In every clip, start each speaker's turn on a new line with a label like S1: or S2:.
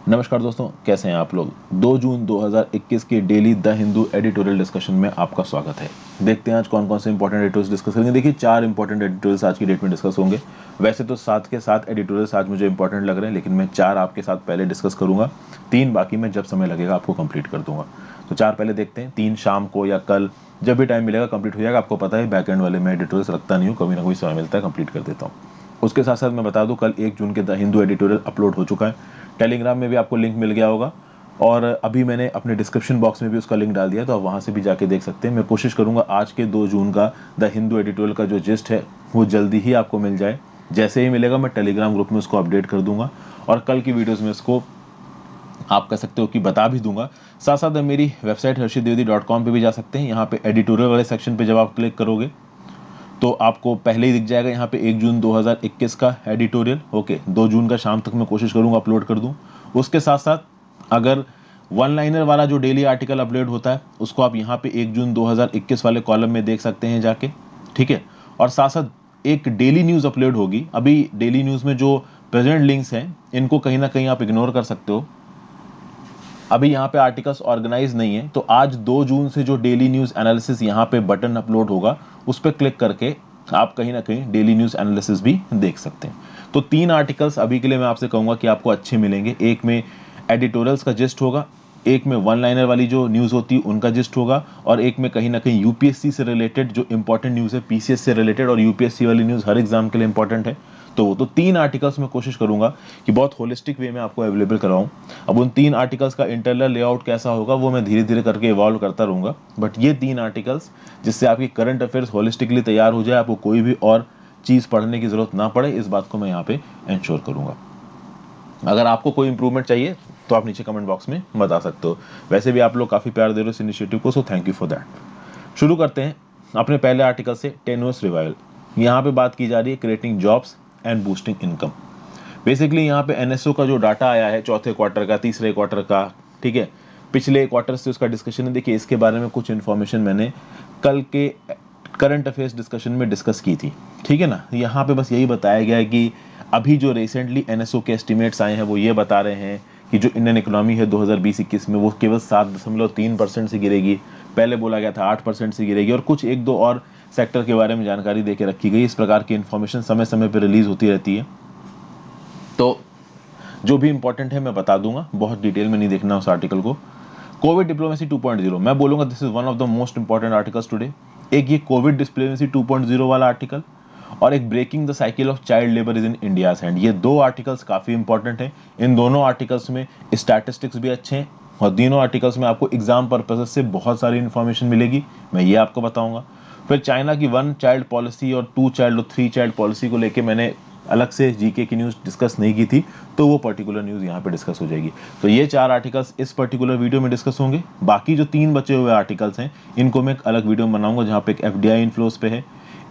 S1: नमस्कार दोस्तों, कैसे हैं आप लोग। 2 जून 2021 के daily the Hindu editorial discussion में आपका स्वागत है। देखते हैं आज कौन कौन से इंपॉर्टेंट एडिटोरियल्स डिस्कस करेंगे। देखिए 4 इंपॉर्टेंट एडिटोरियल्स आज की डेट में डिस्कस होंगे। वैसे तो 7 के 7 एडिटोरियल्स आज मुझे इंपॉर्टेंट लग रहे हैं, लेकिन मैं 4 आपके साथ पहले डिस्कस करूंगा, 3 बाकी मैं जब समय लगेगा आपको कंप्लीट कर दूंगा। तो 4 पहले देखते हैं, 3 शाम को या कल जब भी टाइम मिलेगा कंप्लीट हो जाएगा। आपको पता है बैक एंड वाले में एडिटोरियल्स रखता नहीं हूँ, कभी ना कोई समय मिलता है कंप्लीट कर देता हूँ। उसके साथ साथ मैं बता दूं, कल 1 जून के द हिंदू एडिटोरियल अपलोड हो चुका है। टेलीग्राम में भी आपको लिंक मिल गया होगा और अभी मैंने अपने डिस्क्रिप्शन बॉक्स में भी उसका लिंक डाल दिया, तो आप वहाँ से भी जाके देख सकते हैं। मैं कोशिश करूँगा आज के 2 जून का द हिंदू एडिटोरियल का जो जिस्ट है वो जल्दी ही आपको मिल जाए। जैसे ही मिलेगा मैं टेलीग्राम ग्रुप में उसको अपडेट कर दूंगा और कल की वीडियोज़ में इसको आप कह सकते हो कि बता भी दूंगा। साथ साथ मेरी वेबसाइट harshitdwedi.com पे भी जा सकते हैं। यहाँ पे एडिटोरियल वाले सेक्शन पे जब आप क्लिक करोगे तो आपको पहले ही दिख जाएगा यहाँ पे 1 जून 2021 का एडिटोरियल। ओके, 2 जून का शाम तक मैं कोशिश करूंगा अपलोड कर दूं। उसके साथ साथ अगर वन लाइनर वाला जो डेली आर्टिकल अपलोड होता है उसको आप यहाँ पे 1 जून 2021 वाले कॉलम में देख सकते हैं जाके, ठीक है। और साथ साथ एक डेली न्यूज़ अपलोड होगी। अभी डेली न्यूज़ में जो प्रेजेंट लिंक्स हैं इनको कहीं ना कहीं आप इग्नोर कर सकते हो, अभी यहाँ पे आर्टिकल्स ऑर्गेनाइज नहीं है। तो आज 2 जून से जो डेली न्यूज़ एनालिसिस यहाँ पे बटन अपलोड होगा उस पर क्लिक करके आप कहीं ना कहीं डेली न्यूज़ एनालिसिस भी देख सकते हैं। तो 3 आर्टिकल्स अभी के लिए मैं आपसे कहूँगा कि आपको अच्छे मिलेंगे। एक में एडिटोरियल्स का जिस्ट होगा, एक में वन लाइनर वाली जो न्यूज़ होती है उनका जिस्ट होगा, और एक में कहीं ना कहीं यूपीएससी से रिलेटेड जो इंपॉर्टेंट न्यूज़ है, पीसीएस से रिलेटेड, और यूपीएससी वाली न्यूज़ हर एग्जाम के लिए इंपॉर्टेंट है। तो 3 आर्टिकल्स में कोशिश करूंगा कि बहुत होलिस्टिक वे में आपको अवेलेबल कराऊं। अब उन 3 आर्टिकल्स का इंटरनल लेआउट कैसा होगा वो मैं धीरे धीरे करके इवॉल्व करता रहूंगा, बट ये 3 आर्टिकल्स जिससे आपकी करंट अफेयर्स होलिस्टिकली तैयार हो जाए, आपको कोई भी और चीज़ पढ़ने की जरूरत ना पड़े, इस बात को मैं यहाँ पे इंश्योर करूंगा। अगर आपको कोई इंप्रूवमेंट चाहिए तो आप नीचे कमेंट बॉक्स में बता सकते हो। वैसे भी आप लोग काफ़ी प्यार दे रहे हो इस इनिशिएटिव को, so thank you for that. शुरू करते हैं अपने पहले आर्टिकल से, टेन्योर्स रिवाइवल। यहाँ पे बात की जा रही है creating jobs and boosting income. Basically यहाँ पे एनएसओ का जो डाटा आया है चौथे क्वार्टर का, तीसरे क्वार्टर का, ठीक है, पिछले क्वार्टर से उसका डिस्कशन है। देखिए इसके बारे में कुछ इन्फॉर्मेशन मैंने कल के करंट अफेयर्स डिस्कशन में डिस्कस की थी, ठीक है ना। यहाँ पे बस यही बताया गया है कि अभी जो रिसेंटली एनएसओ के एस्टिमेट्स आए हैं वो ये बता रहे हैं कि जो इंडियन इकोनॉमी है 2020-21 में वो केवल 7.3% से गिरेगी। पहले बोला गया था 8% से गिरेगी, और कुछ एक दो और सेक्टर के बारे में जानकारी देके रखी गई। इस प्रकार की इन्फॉर्मेशन समय समय पर रिलीज होती रहती है, तो जो भी इंपॉर्टेंट है मैं बता दूंगा, बहुत डिटेल में नहीं देखना उस आर्टिकल को। कोविड डिप्लोमेसी 2.0 मैं बोलूंगा this is one of the most important articles today. एक ये कोविड डिप्लोमेसी 2.0 वाला आर्टिकल, और एक breaking the cycle of child labour is in India's hand. ये 2 आर्टिकल्स काफी इंपॉर्टेंट हैं। इन दोनों आर्टिकल्स में स्टैटिस्टिक्स भी अच्छे हैं, और तीनों आर्टिकल्स में आपको एग्जाम पर्पसेस से बहुत सारी इंफॉर्मेशन मिलेगी, मैं ये आपको बताऊंगा। फिर चाइना की 1 चाइल्ड पॉलिसी और 2 चाइल्ड और 3 चाइल्ड पॉलिसी को लेके मैंने अलग से जीके की न्यूज़ डिस्कस नहीं की थी, तो वो पर्टिकुलर न्यूज़ यहाँ पे डिस्कस हो जाएगी। तो ये 4 आर्टिकल्स इस पर्टिकुलर वीडियो में डिस्कस होंगे। बाकी जो 3 बचे हुए आर्टिकल्स हैं इनको मैं एक अलग वीडियो में बनाऊंगा, जहाँ पे एक एफडीआई इन्फ्लोज पे है,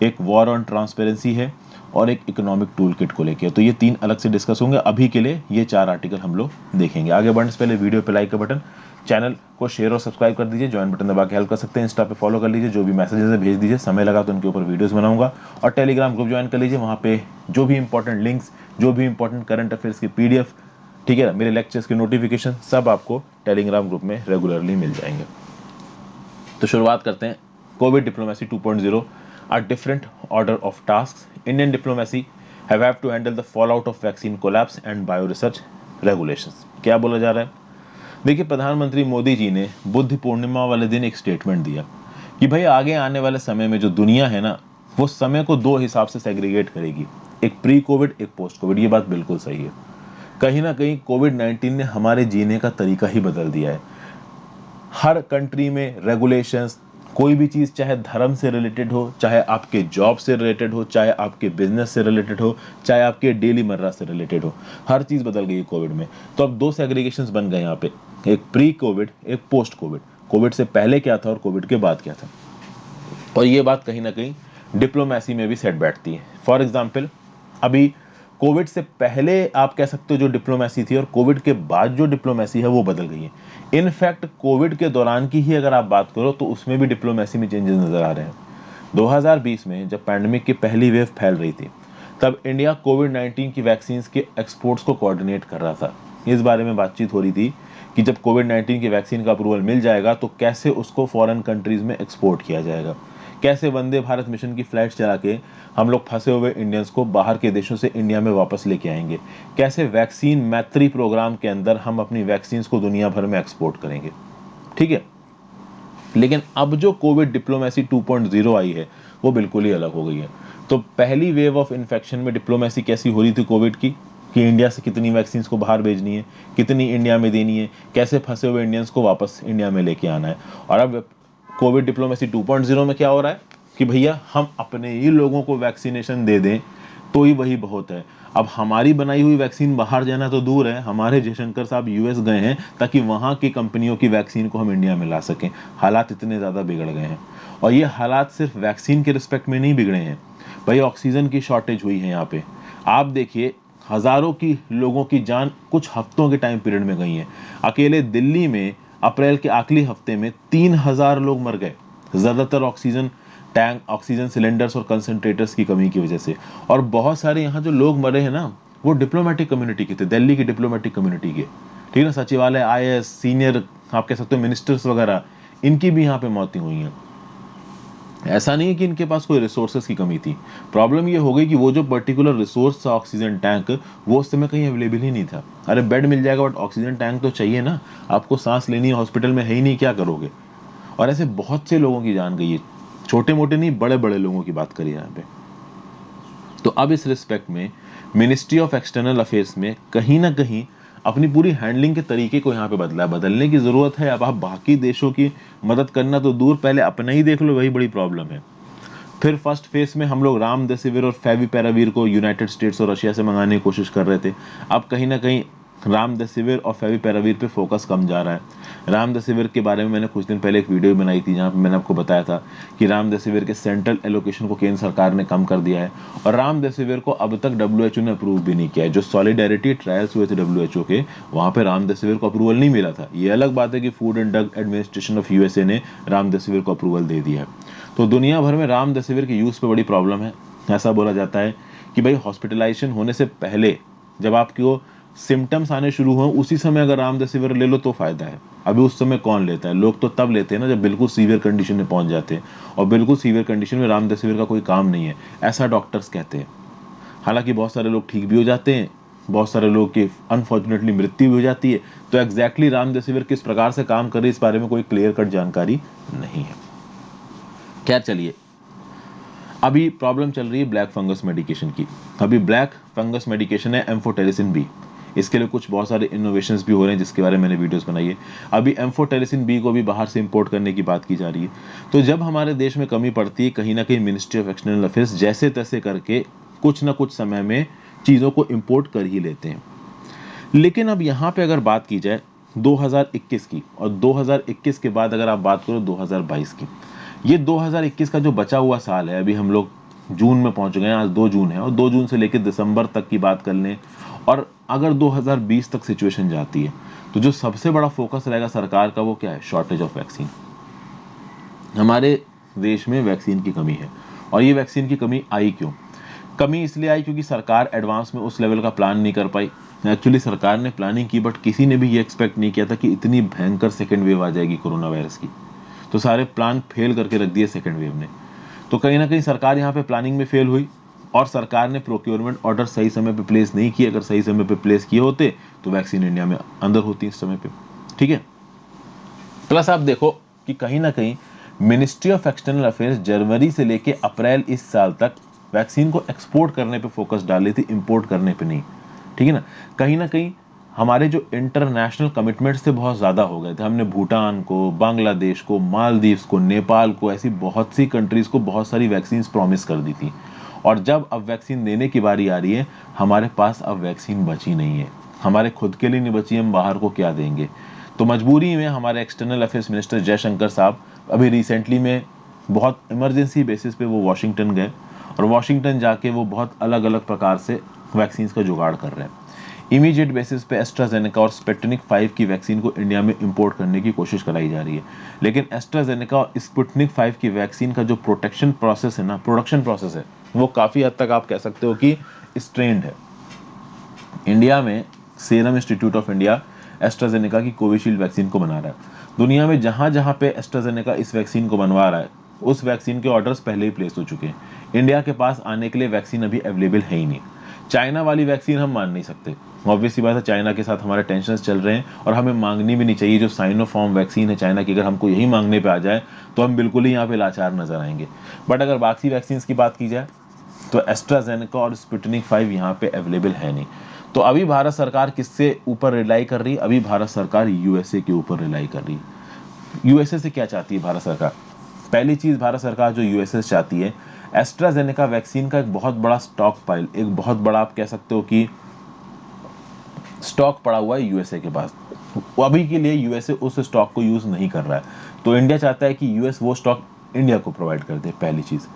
S1: एक वॉर ऑन ट्रांसपेरेंसी है, और एक इकोनॉमिक टूल किट को लेकर। तो ये 3 अलग से डिस्कस होंगे। अभी के लिए ये 4 आर्टिकल हम लोग देखेंगे। आगे बढ़ने से पहले वीडियो पे लाइक का बटन, चैनल को शेयर और सब्सक्राइब कर दीजिए, ज्वाइन बटन दबा के हेल्प कर सकते हैं, इंस्टा पे फॉलो कर लीजिए, जो भी मैसेजेस है भेज दीजिए, समय लगा तो उनके ऊपर वीडियोस बनाऊंगा। और टेलीग्राम ग्रुप ज्वाइन कर लीजिए, वहाँ पे जो भी इंपॉर्टेंट लिंक्स, जो भी इंपॉर्टेंट करंट अफेयर्स की पीडीएफ, ठीक है, मेरे लेक्चर्स के नोटिफिकेशन सब आपको टेलीग्राम ग्रुप में रेगुलरली मिल जाएंगे। तो शुरुआत करते हैं। Covid diplomacy 2.0, a different order of tasks. Indian diplomacy have to handle the fallout of vaccine collapse and bioresearch regulations. क्या बोला जा रहा है? देखिए प्रधानमंत्री मोदी जी ने बुद्ध पूर्णिमा वाले दिन एक स्टेटमेंट दिया कि भाई आगे आने वाले समय में जो दुनिया है ना, वो समय को 2 हिसाब से सेग्रीगेट करेगी, एक प्री कोविड, एक पोस्ट कोविड। ये बात बिल्कुल सही है। कहीं ना कहीं कोविड-19 ने हमारे जीने का तरीका ही बदल दिया है। हर कंट्री में रेगुलेशंस, कोई भी चीज़, चाहे धर्म से रिलेटेड हो, चाहे आपके जॉब से रिलेटेड हो, चाहे आपके बिजनेस से रिलेटेड हो, चाहे आपके डेली मर्रा से रिलेटेड हो, हर चीज़ बदल गई है कोविड में। तो अब 2 सेग्रीगेशंस बन गए यहाँ पे, एक प्री कोविड, एक पोस्ट कोविड। कोविड से पहले क्या था और कोविड के बाद क्या था। और ये बात कहीं ना कहीं डिप्लोमेसी में भी सेट बैठती है। फॉर एग्जाम्पल, अभी कोविड से पहले आप कह सकते हो जो डिप्लोमेसी थी, और कोविड के बाद जो डिप्लोमेसी है वो बदल गई है। इनफैक्ट कोविड के दौरान की ही अगर आप बात करो तो उसमें भी डिप्लोमेसी में चेंजेस नजर आ रहे हैं। 2020 में जब पैंडेमिक की पहली वेव फैल रही थी, तब इंडिया कोविड-19 की वैक्सीन के एक्सपोर्ट्स को कोऑर्डिनेट कर रहा था। इस बारे में बातचीत हो रही थी कि जब कोविड-19 की वैक्सीन का अप्रूवल मिल जाएगा तो कैसे उसको फॉरेन कंट्रीज में एक्सपोर्ट किया जाएगा, कैसे वंदे भारत मिशन की फ्लाइट चला के हम लोग फंसे हुए इंडियंस को बाहर के देशों से इंडिया में वापस लेके आएंगे, कैसे वैक्सीन मैत्री प्रोग्राम के अंदर हम अपनी वैक्सीन को दुनिया भर में एक्सपोर्ट करेंगे। ठीक है, लेकिन अब जो कोविड डिप्लोमेसी 2.0 आई है वो बिल्कुल ही अलग हो गई है। तो पहली वेव ऑफ इन्फेक्शन में डिप्लोमेसी कैसी हो रही थी कोविड की, कि इंडिया से कितनी वैक्सीन को बाहर भेजनी है, कितनी इंडिया में देनी है, कैसे फंसे हुए इंडियंस को वापस इंडिया में लेके आना है। और अब कोविड डिप्लोमेसी 2.0 में क्या हो रहा है कि भैया हम अपने ही लोगों को वैक्सीनेशन दे दें तो ही वही बहुत है। अब हमारी बनाई हुई वैक्सीन बाहर जाना तो दूर है, हमारे जयशंकर साहब यूएस गए हैं ताकि वहां की कंपनियों की वैक्सीन को हम इंडिया में ला सकें। हालात इतने ज़्यादा बिगड़ गए हैं, और ये हालात सिर्फ वैक्सीन के रिस्पेक्ट में नहीं बिगड़े हैं भाई, ऑक्सीजन की शॉर्टेज हुई है यहाँ पे। आप देखिए, हज़ारों की लोगों की जान कुछ हफ्तों के टाइम पीरियड में गई है। अकेले दिल्ली में अप्रैल के आखिरी हफ्ते में 3,000 लोग मर गए, ज़्यादातर ऑक्सीजन टैंक, ऑक्सीजन सिलेंडर्स और कंसंट्रेटर्स की कमी की वजह से। और बहुत सारे यहाँ जो लोग मरे हैं ना, वो डिप्लोमेटिक कम्युनिटी के थे, दिल्ली की डिप्लोमेटिक कम्युनिटी के, ठीक है ना, सचिवालय, आईएएस, सीनियर आप कह सकते हो मिनिस्टर्स वगैरह, इनकी भी यहाँ पे मौतें हुई हैं। ऐसा नहीं है कि इनके पास कोई रिसोर्सेज की कमी थी, प्रॉब्लम ये हो गई कि वो जो पर्टिकुलर रिसोर्स था ऑक्सीजन टैंक, वो उस समय कहीं अवेलेबल ही नहीं था। अरे बेड मिल जाएगा बट ऑक्सीजन टैंक तो चाहिए ना, आपको सांस लेनी है, हॉस्पिटल में है ही नहीं, क्या करोगे। और ऐसे बहुत से लोगों की जान गई है, छोटे मोटे नहीं, बड़े बड़े लोगों की बात करिए यहाँ पे। तो अब इस रिस्पेक्ट में मिनिस्ट्री ऑफ एक्सटर्नल अफेयर्स में कहीं ना कहीं अपनी पूरी हैंडलिंग के तरीके को यहाँ पे बदला, बदलने की जरूरत है। अब आप बाकी देशों की मदद करना तो दूर, पहले अपना ही देख लो, वही बड़ी प्रॉब्लम है। फिर फर्स्ट फेज में हम लोग रामदेसिविर और फेविपिराविर को यूनाइटेड स्टेट्स और रशिया से मंगाने की कोशिश कर रहे थे। अब कहीं ना कहीं रामदेसिविर और फेविपिराविर पे फोकस कम जा रहा है। रामदेसिविर के बारे में मैंने कुछ दिन पहले एक वीडियो बनाई थी जहां पे मैंने आपको बताया था कि रामदेसिविर के सेंट्रल एलोकेशन को केंद्र सरकार ने कम कर दिया है, और रामदेसिविर को अब तक डब्ल्यूएचओ ने अप्रूव भी नहीं किया है। जो सॉलिडेरिटी ट्रायल्स हुए थे डब्ल्यूएचओ के, वहां पे रामदेसिविर को अप्रूवल नहीं मिला था। ये अलग बात है कि food and drug administration of USA ने रामदेसिविर को अप्रूवल दे दिया है। तो दुनिया भर में रामदेसिविर के यूज पे बड़ी प्रॉब्लम है। ऐसा बोला जाता है कि भाई हॉस्पिटलाइजेशन होने से पहले जब आपको सिम्टम्स आने शुरू हो, उसी समय अगर रामदेसिविर ले लो तो फायदा है। अभी उस समय कौन लेता है, लोग तो तब लेते हैं ना जब बिल्कुल सीवियर कंडीशन में पहुंच जाते हैं, और बिल्कुल सीवियर कंडीशन में रामदेसिविर का कोई काम नहीं है, ऐसा डॉक्टर्स कहते हैं। हालांकि बहुत सारे लोग ठीक भी हो जाते हैं, बहुत सारे लोग की अनफॉर्चुनेटली मृत्यु भी हो जाती है। तो एग्जैक्टली रामदेसिविर किस प्रकार से काम कर रही है इस बारे में कोई क्लियर कट जानकारी नहीं है। क्या, चलिए, अभी प्रॉब्लम चल रही है ब्लैक फंगस मेडिकेशन की। अभी ब्लैक फंगस मेडिकेशन है एम्फोटेरिसिन बी, इसके लिए कुछ बहुत सारे इनोवेशंस भी हो रहे हैं जिसके बारे में मैंने वीडियोस बनाई है। अभी एम्फोटेरिसिन बी को भी बाहर से इंपोर्ट करने की बात की जा रही है। तो जब हमारे देश में कमी पड़ती है, कहीं ना कहीं मिनिस्ट्री ऑफ एक्सटर्नल अफेयर्स जैसे तैसे करके कुछ ना कुछ समय में चीज़ों को इम्पोर्ट कर ही लेते हैं। लेकिन अब यहाँ पे अगर बात की जाए 2021 की, और 2021 के बाद अगर आप बात करो 2022 की, ये 2021 का जो बचा हुआ साल है, अभी हम लोग जून में पहुंच गए हैं, आज 2 जून है, और 2 जून से लेकर दिसंबर तक की बात कर लें, और अगर 2020 तक सिचुएशन जाती है तो जो सबसे बड़ा फोकस रहेगा सरकार का वो क्या है, शॉर्टेज ऑफ वैक्सीन। हमारे देश में वैक्सीन की कमी है, और ये वैक्सीन की कमी आई क्यों? कमी इसलिए आई क्योंकि सरकार एडवांस में उस लेवल का प्लान नहीं कर पाई। एक्चुअली सरकार ने प्लानिंग की, बट किसी ने भी ये एक्सपेक्ट नहीं किया था कि इतनी भयंकर सेकेंड वेव आ जाएगी कोरोना वायरस की। तो सारे प्लान फेल करके रख दिए सेकेंड वेव ने। तो कहीं ना कहीं सरकार यहाँ पे प्लानिंग में फेल हुई, और सरकार ने प्रोक्योरमेंट ऑर्डर सही समय पे प्लेस नहीं किए। अगर सही समय पे प्लेस किए होते तो वैक्सीन इंडिया में अंदर होती इस समय पे, ठीक है। प्लस आप देखो कि कहीं ना कहीं मिनिस्ट्री ऑफ एक्सटर्नल अफेयर्स जनवरी से लेके अप्रैल इस साल तक वैक्सीन को एक्सपोर्ट करने पे फोकस डाल रही थी, इंपोर्ट करने पे नहीं, ठीक है ना। कहीं ना कहीं हमारे जो इंटरनेशनल कमिटमेंट्स थे बहुत ज़्यादा हो गए थे। हमने भूटान को, बांग्लादेश को, मालदीव्स को, नेपाल को, ऐसी बहुत सी कंट्रीज़ को बहुत सारी वैक्सीन प्रॉमिस कर दी थी। और जब अब वैक्सीन देने की बारी आ रही है, हमारे पास अब वैक्सीन बची नहीं है, हमारे खुद के लिए नहीं बची, हम बाहर को क्या देंगे। तो मजबूरी में हमारे एक्सटर्नल अफेयर्स मिनिस्टर जयशंकर साहब अभी रिसेंटली में बहुत इमरजेंसी बेसिस पे वो वाशिंगटन गए, और वाशिंगटन जाके वो बहुत अलग अलग प्रकार से वैक्सीन का जुगाड़ कर रहे हैं। इमीडिएट बेसिस पे एस्ट्राजेनेका और स्पुतनिक 5 की वैक्सीन को इंडिया में इंपोर्ट करने की कोशिश कराई जा रही है। लेकिन एस्ट्राजेनेका और स्पुतनिक 5 की वैक्सीन का जो प्रोटेक्शन प्रोसेस है ना, प्रोडक्शन प्रोसेस है, वो काफ़ी हद तक आप कह सकते हो कि स्ट्रेन्ड है। इंडिया में serum institute of India AstraZeneca की कोविशील्ड वैक्सीन को बना रहा है। दुनिया में जहां जहां पे एस्ट्राजेनेका इस वैक्सीन को बनवा रहा है, उस वैक्सीन के ऑर्डर्स पहले ही प्लेस हो चुके हैं। इंडिया के पास आने के लिए वैक्सीन अभी अवेलेबल है ही नहीं। चाइना वाली वैक्सीन हम मान नहीं सकते, ऑब्वियसली बात है, चाइना के साथ हमारे टेंशन चल रहे हैं और हमें मांगनी भी नहीं चाहिए। जो साइनोफार्म वैक्सीन है चाइना की, अगर हमको यही मांगने पे आ जाए तो हम बिल्कुल ही यहाँ पे लाचार नजर आएंगे। बट अगर बाकी वैक्सीन की बात की जाए तो एस्ट्राजेनेका और स्पुतनिक 5 यहाँ पे अवेलेबल है नहीं। तो अभी भारत सरकार किससे ऊपर रिलाई कर रही है? अभी भारत सरकार यूएसए के ऊपर रिलाई कर रही है। यूएसए से क्या चाहती है भारत सरकार? पहली चीज भारत सरकार जो यूएसए से चाहती है, एस्ट्राजेनेका वैक्सीन का एक बहुत बड़ा स्टॉक पाइल, एक बहुत बड़ा आप कह सकते हो कि स्टॉक पड़ा हुआ है यूएसए के पास। अभी के लिए यूएसए उस स्टॉक को यूज नहीं कर रहा है, तो इंडिया चाहता है कि यूएस वो स्टॉक इंडिया को प्रोवाइड कर दे, पहली चीज।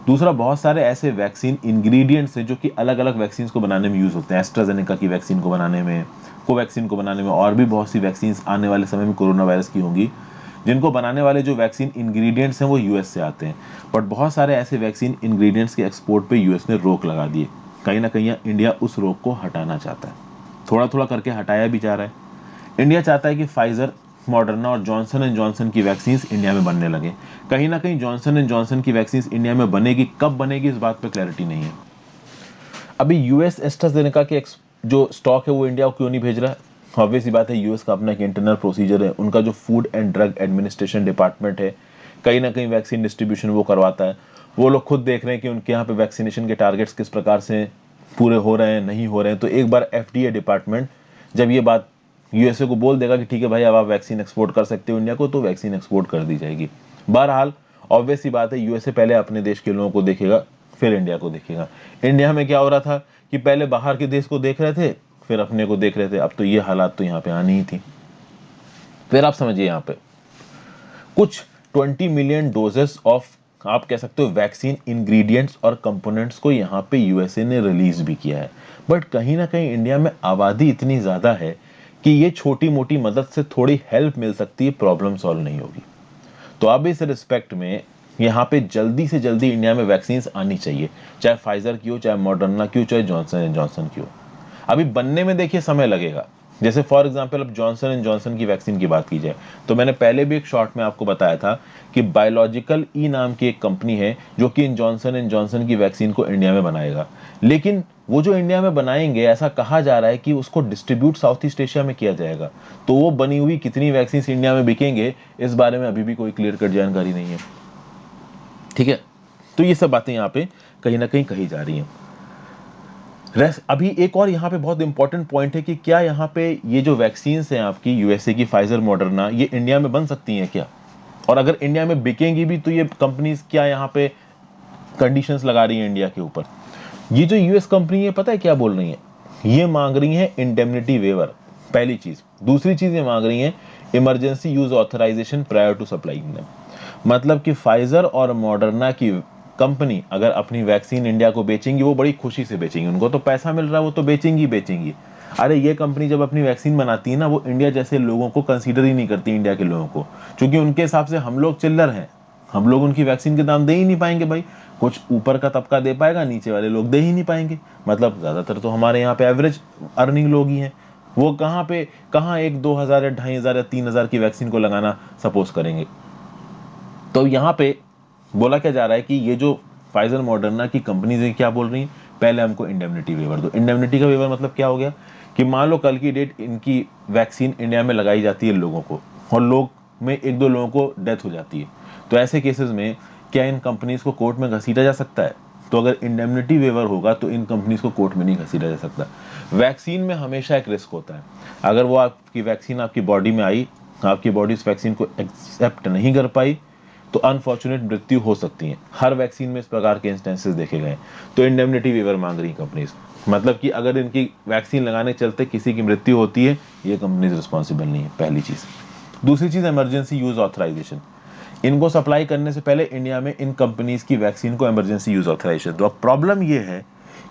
S1: दूसरा, बहुत सारे ऐसे वैक्सीन इंग्रेडिएंट्स हैं जो कि अलग अलग वैक्सीन को बनाने में यूज होते हैं। एस्ट्राजेनेका की वैक्सीन को बनाने में, कोवैक्सीन को बनाने में, और भी बहुत सी वैक्सीन आने वाले समय में कोरोना वायरस की होंगी, जिनको बनाने वाले जो वैक्सीन इंग्रेडिएंट्स हैं वो यूएस से आते हैं। बट बहुत सारे ऐसे वैक्सीन इंग्रेडिएंट्स के एक्सपोर्ट पे यूएस ने रोक लगा दी है। कहीं ना कहीं इंडिया उस रोक को हटाना चाहता है, थोड़ा थोड़ा करके हटाया भी जा रहा है। इंडिया चाहता है कि फाइजर, मॉडर्ना और जॉनसन एंड जॉनसन की वैक्सीन इंडिया में बनने लगे। कहीं ना कहीं जॉनसन एंड जॉनसन की वैक्सीन इंडिया में बनेगी, कब बनेगी इस बात पे क्लैरिटी नहीं है। अभी यूएस एस्ट्राजेनेका के जो स्टॉक है वो इंडिया को क्यों नहीं भेज रहा है? ऑब्वियस बात है, यूएस का अपना एक इंटरनल प्रोसीजर है, उनका जो food and drug administration department है, कहीं ना कहीं वैक्सीन डिस्ट्रीब्यूशन वो करवाता है। वो लोग खुद देख रहे हैं कि उनके यहाँ पे वैक्सीनेशन के टारगेट्स किस प्रकार से पूरे हो रहे हैं, नहीं हो रहे हैं। तो एक बार एफडीए डिपार्टमेंट जब ये बात यूएसए को बोल देगा कि ठीक है भाई, अब आप वैक्सीन एक्सपोर्ट कर सकते हो इंडिया को, तो वैक्सीन एक्सपोर्ट कर दी जाएगी। बहरहाल ऑब्वियस सी बात है, यूएसए पहले अपने देश के लोगों को देखेगा, फिर इंडिया को देखेगा। इंडिया में क्या हो रहा था कि पहले बाहर के देश को देख रहे थे, फिर अपने को देख रहे थे। अब तो ये हालात तो यहाँ पे आनी ही थी। फिर आप समझिए, यहाँ पे कुछ 20 मिलियन डोजेस ऑफ, आप कह सकते हो, वैक्सीन इंग्रेडिएंट्स और कंपोनेंट्स को यहाँ पे यूएसए ने रिलीज भी किया है। बट कहीं ना कहीं इंडिया में आबादी इतनी ज्यादा है कि ये छोटी मोटी मदद से थोड़ी हेल्प मिल सकती है, प्रॉब्लम सॉल्व नहीं होगी। तो अब इस रिस्पेक्ट में यहाँ पे जल्दी से जल्दी इंडिया में वैक्सीन आनी चाहिए, चाहे फाइजर की हो, चाहे मॉडर्ना की हो, चाहे जॉनसन एंड जॉनसन की हो। अभी बनने में देखिए समय लगेगा। जैसे फॉर एग्जांपल अब जॉनसन एंड जॉनसन की वैक्सीन की बात की जाए, तो मैंने पहले भी एक शॉर्ट में आपको बताया था कि बायोलॉजिकल ई नाम की एक कंपनी है जो कि इन जॉनसन एंड जॉनसन की वैक्सीन को इंडिया में बनाएगा। लेकिन वो जो इंडिया में बनाएंगे, ऐसा कहा जा रहा है कि उसको डिस्ट्रीब्यूट साउथ ईस्ट एशिया में किया जाएगा। तो वो बनी हुई कितनी वैक्सीन इंडिया में बिकेंगे, इस बारे में अभी भी कोई क्लियर कट जानकारी नहीं है। ठीक है, तो ये सब बातें यहाँ पे कहीं ना कहीं कही जा रही हैं। अभी एक और यहाँ पे बहुत इंपॉर्टेंट पॉइंट है कि क्या यहाँ पे ये जो वैक्सीन हैं आपकी यूएसए की, फाइजर, मॉडर्ना, ये इंडिया में बन सकती हैं क्या? और अगर इंडिया में बिकेंगी भी तो ये कंपनीज क्या यहाँ पे कंडीशंस लगा रही हैं इंडिया के ऊपर? ये जो यूएस कंपनी है, पता है क्या बोल रही है? ये मांग रही है इंडेमनिटी वेवर, पहली चीज। दूसरी चीज ये मांग रही है emergency use authorisation prior to supplying. मतलब कि फाइजर और मॉडर्ना की कंपनी अगर अपनी वैक्सीन इंडिया को बेचेंगी, वो बड़ी खुशी से बेचेंगी, उनको तो पैसा मिल रहा है, वो तो बेचेंगी बेचेंगी। अरे ये कंपनी जब अपनी वैक्सीन बनाती है ना, वो इंडिया जैसे लोगों को कंसीडर ही नहीं करती, इंडिया के लोगों को, क्योंकि उनके हिसाब से हम लोग चिल्लर हैं, हम लोग उनकी वैक्सीन के दाम दे ही नहीं पाएंगे भाई। कुछ ऊपर का तबका दे पाएगा, नीचे वाले लोग दे ही नहीं पाएंगे। मतलब ज्यादातर तो हमारे यहाँ पे एवरेज अर्निंग लोग ही हैं, वो कहाँ एक 2,000 या 2,500 या 3,000 की वैक्सीन को लगाना सपोज करेंगे। तो यहाँ पे बोला क्या जा रहा है कि ये जो फाइजर मॉडर्ना की कंपनीज है, क्या बोल रही हैं? पहले हमको इंडेमनिटी वेवर दो। इंडेमनिटी का वेवर मतलब क्या हो गया कि मान लो कल की डेट इनकी वैक्सीन इंडिया में लगाई जाती है लोगों को, और लोग में एक दो लोगों को डेथ हो जाती है, तो ऐसे केसेस में क्या इन कंपनीज को कोर्ट में घसीटा जा सकता है? तो अगर इंडेमनिटी वेवर होगा तो इन कंपनीज को कोर्ट में नहीं घसीटा जा सकता। वैक्सीन में हमेशा एक रिस्क होता है, अगर वो आपकी वैक्सीन आपकी बॉडी में आई, आपकी बॉडी उस वैक्सीन को एक्सेप्ट नहीं कर पाई, तो अनफॉर्चुनेट मृत्यु हो सकती है। हर वैक्सीन में इस प्रकार के इंस्टेंसेस देखे गए। तो इंडेमनिटी वेवर मांग रही कंपनीज, मतलब कि अगर इनकी वैक्सीन लगाने चलते किसी की मृत्यु होती है, ये कंपनीज रिस्पॉन्सिबल नहीं है, पहली चीज। दूसरी चीज, इमरजेंसी यूज ऑथराइजेशन। इनको सप्लाई करने से पहले इंडिया में इन कंपनीज की वैक्सीन को इमरजेंसी यूज ऑथराइजेशन दो। अब प्रॉब्लम ये है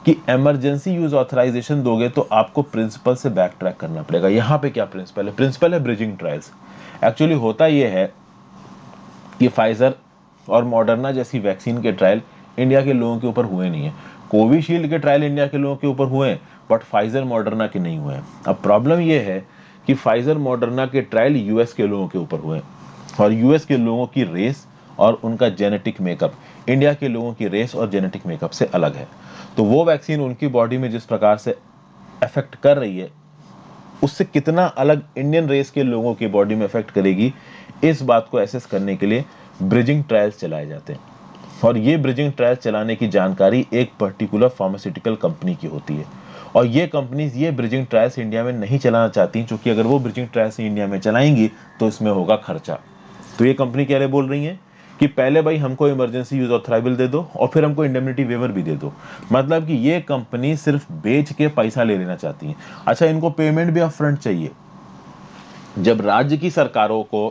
S1: कि इमरजेंसी यूज ऑथराइजेशन दोगे तो आपको प्रिंसिपल से बैक ट्रैक करना पड़ेगा। यहाँ पे क्या प्रिंसिपल है? प्रिंसिपल है ब्रिजिंग ट्रायल्स। एक्चुअली होता यह है कि फाइजर और मॉडर्ना जैसी वैक्सीन के ट्रायल इंडिया के लोगों के ऊपर हुए नहीं है। कोविशील्ड के ट्रायल इंडिया के लोगों के ऊपर हुए हैं, बट फाइजर मॉडर्ना के नहीं हुए हैं। अब प्रॉब्लम यह है कि फाइजर मॉडर्ना के ट्रायल यूएस के लोगों के ऊपर हुए और यूएस के लोगों की रेस और उनका जेनेटिक मेकअप इंडिया के लोगों की रेस और जेनेटिक मेकअप से अलग है। तो वो वैक्सीन उनकी बॉडी में जिस प्रकार से अफेक्ट कर रही है, उससे कितना अलग इंडियन रेस के लोगों की बॉडी में अफेक्ट करेगी, इस बात को एसेस करने के लिए ब्रिजिंग ट्रायल्स चलाए जाते हैं। और ये ब्रिजिंग ट्रायल्स चलाने की जानकारी एक पर्टिकुलर फार्मास्यूटिकल कंपनी की होती है, और ये कंपनीज ये ब्रिजिंग ट्रायल्स इंडिया में नहीं चलाना चाहती, क्योंकि अगर वो ब्रिजिंग ट्रायल्स इंडिया में चलाएंगी तो इसमें होगा खर्चा। तो ये कंपनी कह रहे बोल रही है कि पहले भाई हमको इमरजेंसी यूज ऑथराइजल दे दो और फिर हमको इंडेमनिटी वेवर भी दे दो। मतलब कि ये कंपनी सिर्फ बेच के पैसा ले लेना चाहती है। अच्छा, इनको पेमेंट भी अपफ्रंट चाहिए। जब राज्य की सरकारों को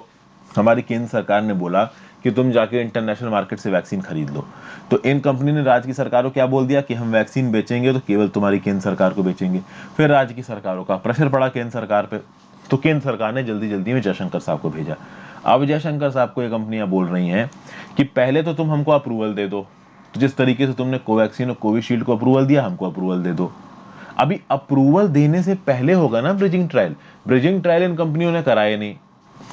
S1: हमारी केंद्र सरकार ने बोला कि तुम जाके इंटरनेशनल मार्केट से वैक्सीन खरीद लो, तो इन कंपनी ने राज्य की सरकारों को क्या बोल दिया कि हम वैक्सीन बेचेंगे तो केवल तुम्हारी केंद्र सरकार को बेचेंगे। फिर राज्य की सरकारों का प्रेशर पड़ा केंद्र सरकार पे, तो केंद्र सरकार ने जल्दी जल्दी में जयशंकर साहब को भेजा। अब जयशंकर साहब को ये कंपनियां बोल रही हैं कि पहले तो तुम हमको अप्रूवल दे दो, तो जिस तरीके से तुमने कोवैक्सीन और कोविशील्ड को अप्रूवल दिया, हमको अप्रूवल दे दो। अभी अप्रूवल देने से पहले होगा ना bridging trial. Bridging trial in कंपनियों ने कराए नहीं